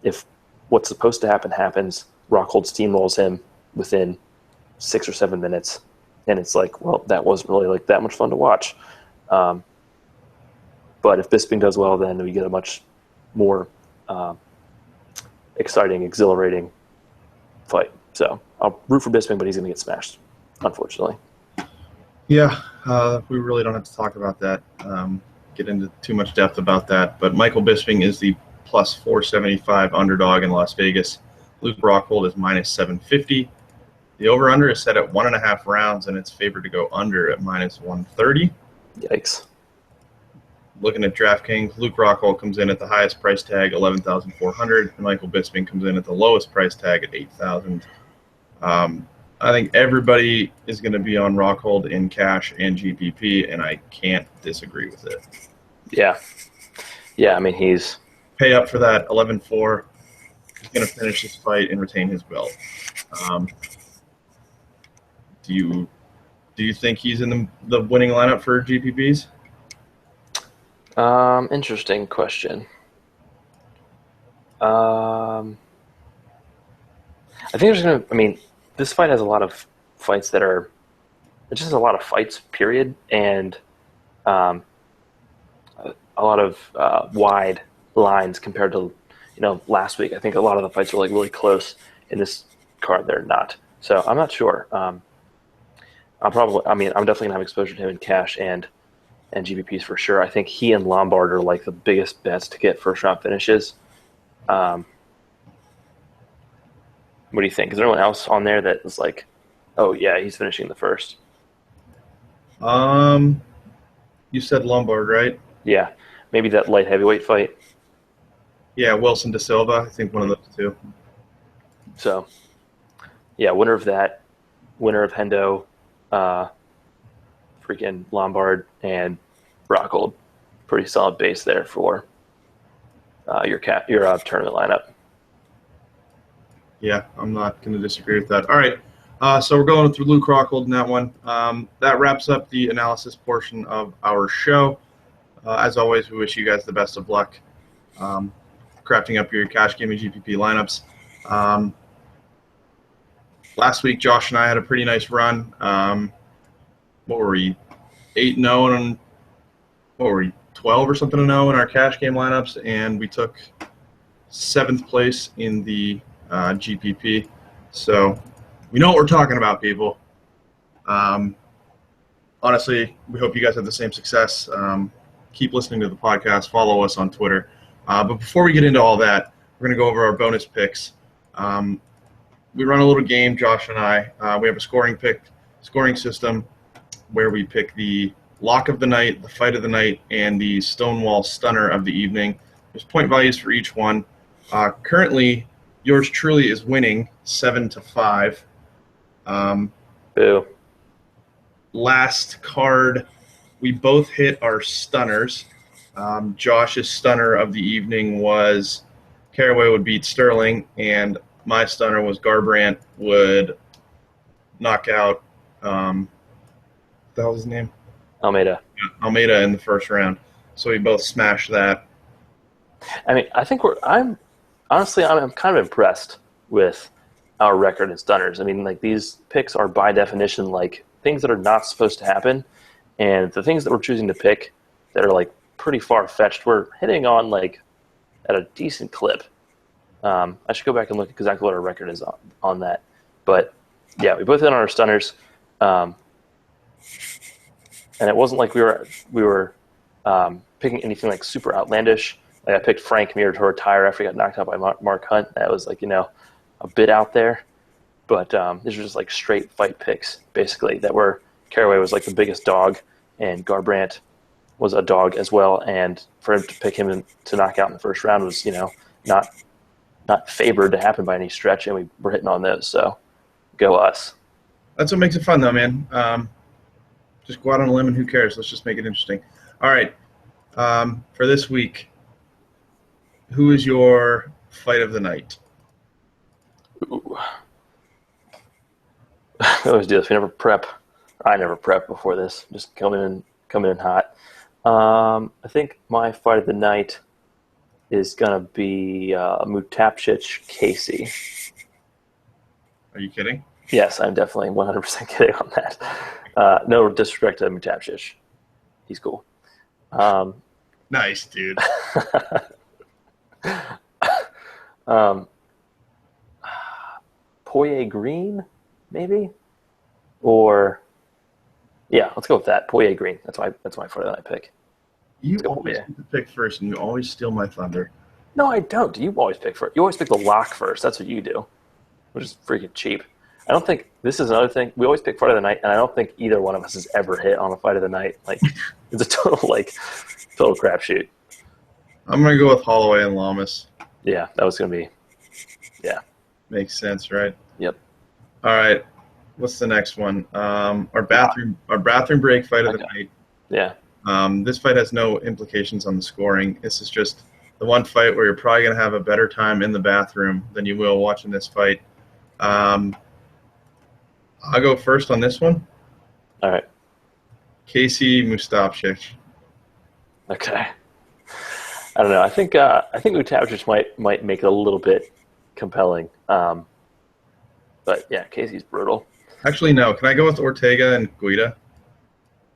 If what's supposed to happen happens, Rockhold steamrolls him within 6 or 7 minutes, and it's that wasn't really that much fun to watch. But if Bisping does well, then we get a much more exciting, exhilarating fight. So I'll root for Bisping, but he's going to get smashed, unfortunately. Yeah, we really don't have to talk about that, get into too much depth about that. But Michael Bisping is the plus 475 underdog in Las Vegas. Luke Rockhold is minus 750. The over-under is set at 1.5 rounds, and it's favored to go under at minus 130. Yikes. Looking at DraftKings, Luke Rockhold comes in at the highest price tag, $11,400, and Michael Bisping comes in at the lowest price tag at $8,000. I think everybody is going to be on Rockhold in cash and GPP, and I can't disagree with it. Yeah. Yeah, I mean, he's... Pay up for that, 11-4. He's going to finish this fight and retain his belt. Do you think he's in the winning lineup for GPPs? Interesting question. I think there's going to... I mean, this fight has a lot of fights that are... It just has a lot of fights, period, and a lot of wide lines compared to, last week. I think a lot of the fights are like really close. In this card, they're not. So I'm not sure. I'm definitely gonna have exposure to him in cash and GPPs for sure. I think he and Lombard are like the biggest bets to get first round finishes. What do you think? Is there anyone else on there that is like, oh yeah, he's finishing the first? You said Lombard, right? Yeah, maybe that light heavyweight fight. Yeah, Wilson Da Silva. I think one of those two. So, yeah, winner of that, winner of Hendo, freaking Lombard and Rockhold. Pretty solid base there for your tournament lineup. Yeah, I'm not going to disagree with that. All right, so we're going through Luke Rockhold in that one. That wraps up the analysis portion of our show. As always, we wish you guys the best of luck crafting up your cash game and GPP lineups. Last week, Josh and I had a pretty nice run. What were we, 8-0 and what were we, 12 or something to know in our cash game lineups, and we took 7th place in the GPP. So we know what we're talking about, people. Honestly, we hope you guys have the same success. Keep listening to the podcast. Follow us on Twitter. But before we get into all that, we're going to go over our bonus picks. We run a little game, Josh and I. We have a scoring system where we pick the lock of the night, the fight of the night, and the Stonewall stunner of the evening. There's point values for each one. Currently, yours truly is winning 7-5. Boo. Last card, we both hit our stunners. Josh's stunner of the evening was Caraway would beat Sterling, and my stunner was Garbrandt would knock out, what the hell was his name? Almeida. Yeah, Almeida in the first round. So we both smashed that. I mean, I think I'm kind of impressed with our record in stunners. I mean, like, these picks are by definition like things that are not supposed to happen, and the things that we're choosing to pick that are like pretty far-fetched, we're hitting on like at a decent clip. I should go back and look at exactly what our record is on that. But yeah, we both hit on our stunners, and it wasn't like we were picking anything like super outlandish. Like, I picked Frank Mir to retire after he got knocked out by Mark Hunt. That was like, a bit out there. But these were just like straight fight picks, basically, that were Caraway was like the biggest dog, and Garbrandt was a dog as well. And for him to pick him to knock out in the first round was, not favored to happen by any stretch, and we were hitting on those. So go us. That's what makes it fun, though, man. Just go out on a limb and who cares? Let's just make it interesting. All right. For this week, who is your fight of the night? Ooh. I always do this. We never prep. I never prep before this. Just coming in hot. I think my fight of the night is gonna be Mutapcic Casey. Are you kidding? Yes, I'm definitely 100% kidding on that. No disrespect to Mutapcic. He's cool. Nice, dude. Poirier Green, maybe? Or, yeah, let's go with that. Poirier Green. That's my fight of the night pick. You always get to pick first, and you always steal my thunder. No, I don't. You always pick first. You always pick the lock first. That's what you do, which is freaking cheap. I don't think this is another thing. We always pick fight of the night, and I don't think either one of us has ever hit on a fight of the night. Like, it's a total crapshoot. I'm gonna go with Holloway and Lamas. Yeah, that was gonna be. Yeah, makes sense, right? Yep. All right, what's the next one? Our bathroom break fight of the night. Yeah. This fight has no implications on the scoring. This is just the one fight where you're probably gonna have a better time in the bathroom than you will watching this fight. I'll go first on this one. All right. Casey Mustapchik. Okay. I don't know. I think Mustapchik might make it a little bit compelling. But yeah, Casey's brutal. Actually, no. Can I go with Ortega and Guida?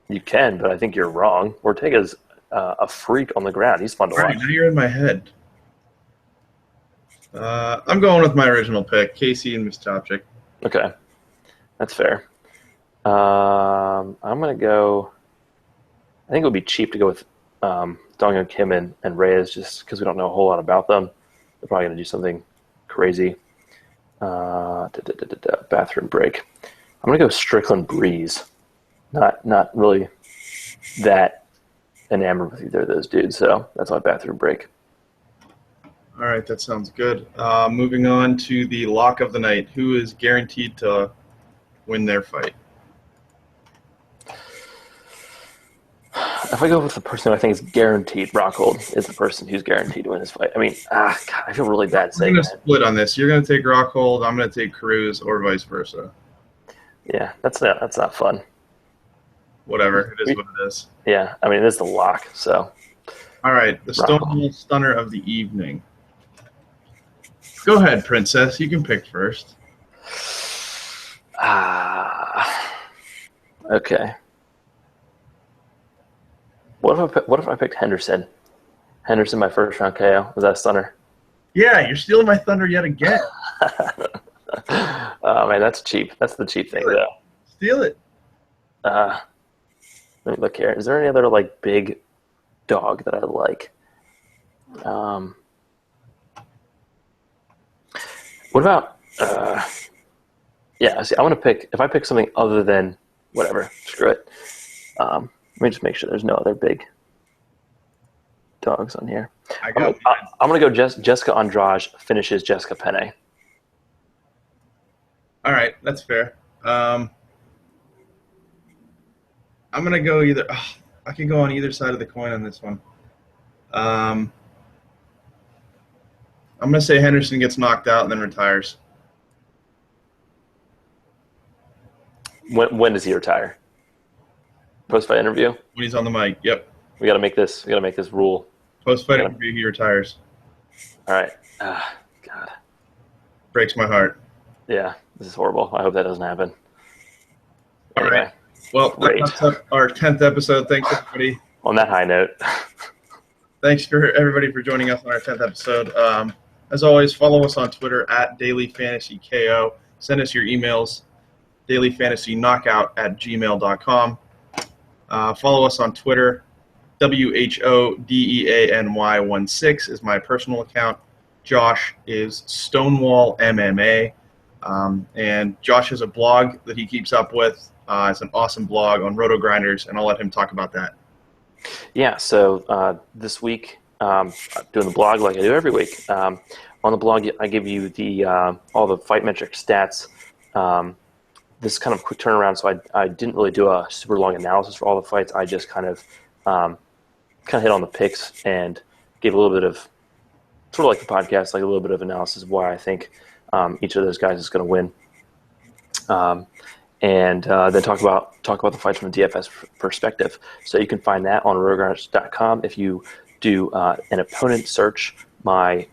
You can, but I think you're wrong. Ortega's a freak on the ground. He's fun to watch. All right, now you're in my head. I'm going with my original pick, Casey and Mustapchik. Okay. That's fair. I'm going to go – I think it would be cheap to go with Dong Kim and Reyes just because we don't know a whole lot about them. They're probably going to do something crazy. Bathroom break. I'm going to go Strickland Breeze. Not really that enamored with either of those dudes, so that's my bathroom break. All right, that sounds good. Moving on to the lock of the night. Who is guaranteed to win their fight? If I go with the person who I think is guaranteed, Rockhold is the person who's guaranteed to win this fight. I mean, God, I feel really bad saying that. We're going to split on this. You're going to take Rockhold, I'm going to take Cruz, or vice versa. Yeah, that's not fun. Whatever, it is what it is. Yeah, I mean, it is the lock, so. All right, the Stonewall Stunner of the evening. Go ahead, Princess. You can pick first. Okay. What if I picked Henderson? Henderson, my first round KO. Was that a stunner? Yeah, you're stealing my thunder yet again. Oh man, that's cheap. That's the cheap thing, though. Steal it. Let me look here. Is there any other big dog that I like? What about? Yeah, see, I want to pick. If I pick something other than whatever, screw it. Let me just make sure there's no other big dogs on here. I'm gonna go. Jessica Andrade finishes Jessica Penne. All right, that's fair. I'm gonna go either. I can go on either side of the coin on this one. I'm gonna say Henderson gets knocked out and then retires. When does he retire? Post-fight interview? When he's on the mic. Yep. We gotta make this rule. Post-fight interview, he retires. All right. God. Breaks my heart. Yeah, this is horrible. I hope that doesn't happen. All right. Well, that wraps up our 10th episode. Thanks, everybody. On that high note. Thanks for everybody for joining us on our 10th episode. As always, follow us on Twitter at DailyFantasyKO. Send us your emails, dailyfantasyknockout@gmail.com. Follow us on Twitter. WHODEANY16 is my personal account. Josh is Stonewall MMA. And Josh has a blog that he keeps up with. It's an awesome blog on Roto Grinders, and I'll let him talk about that. Yeah, so this week, I'm doing the blog like I do every week. On the blog, I give you the all the fight metric stats. This is kind of a quick turnaround, so I didn't really do a super long analysis for all the fights. I just kind of hit on the picks and gave a little bit of, sort of like the podcast, like a little bit of analysis of why I think each of those guys is going to win. And then talk about the fights from a DFS perspective. So you can find that on rotogrinders.com. If you do an opponent search, my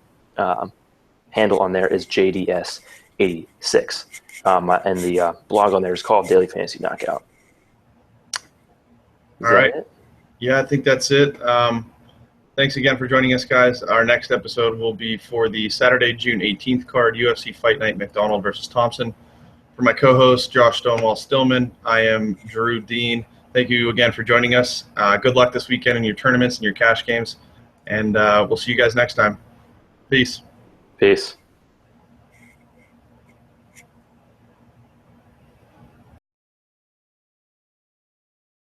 handle on there is JDS86. And the blog on there is called Daily Fantasy Knockout. All right. Yeah, I think that's it. Thanks again for joining us, guys. Our next episode will be for the Saturday, June 18th card, UFC Fight Night, McDonald versus Thompson. For my co-host, Josh Stonewall Stillman, I am Drew Dean. Thank you again for joining us. Good luck this weekend in your tournaments and your cash games. And we'll see you guys next time. Peace. Peace.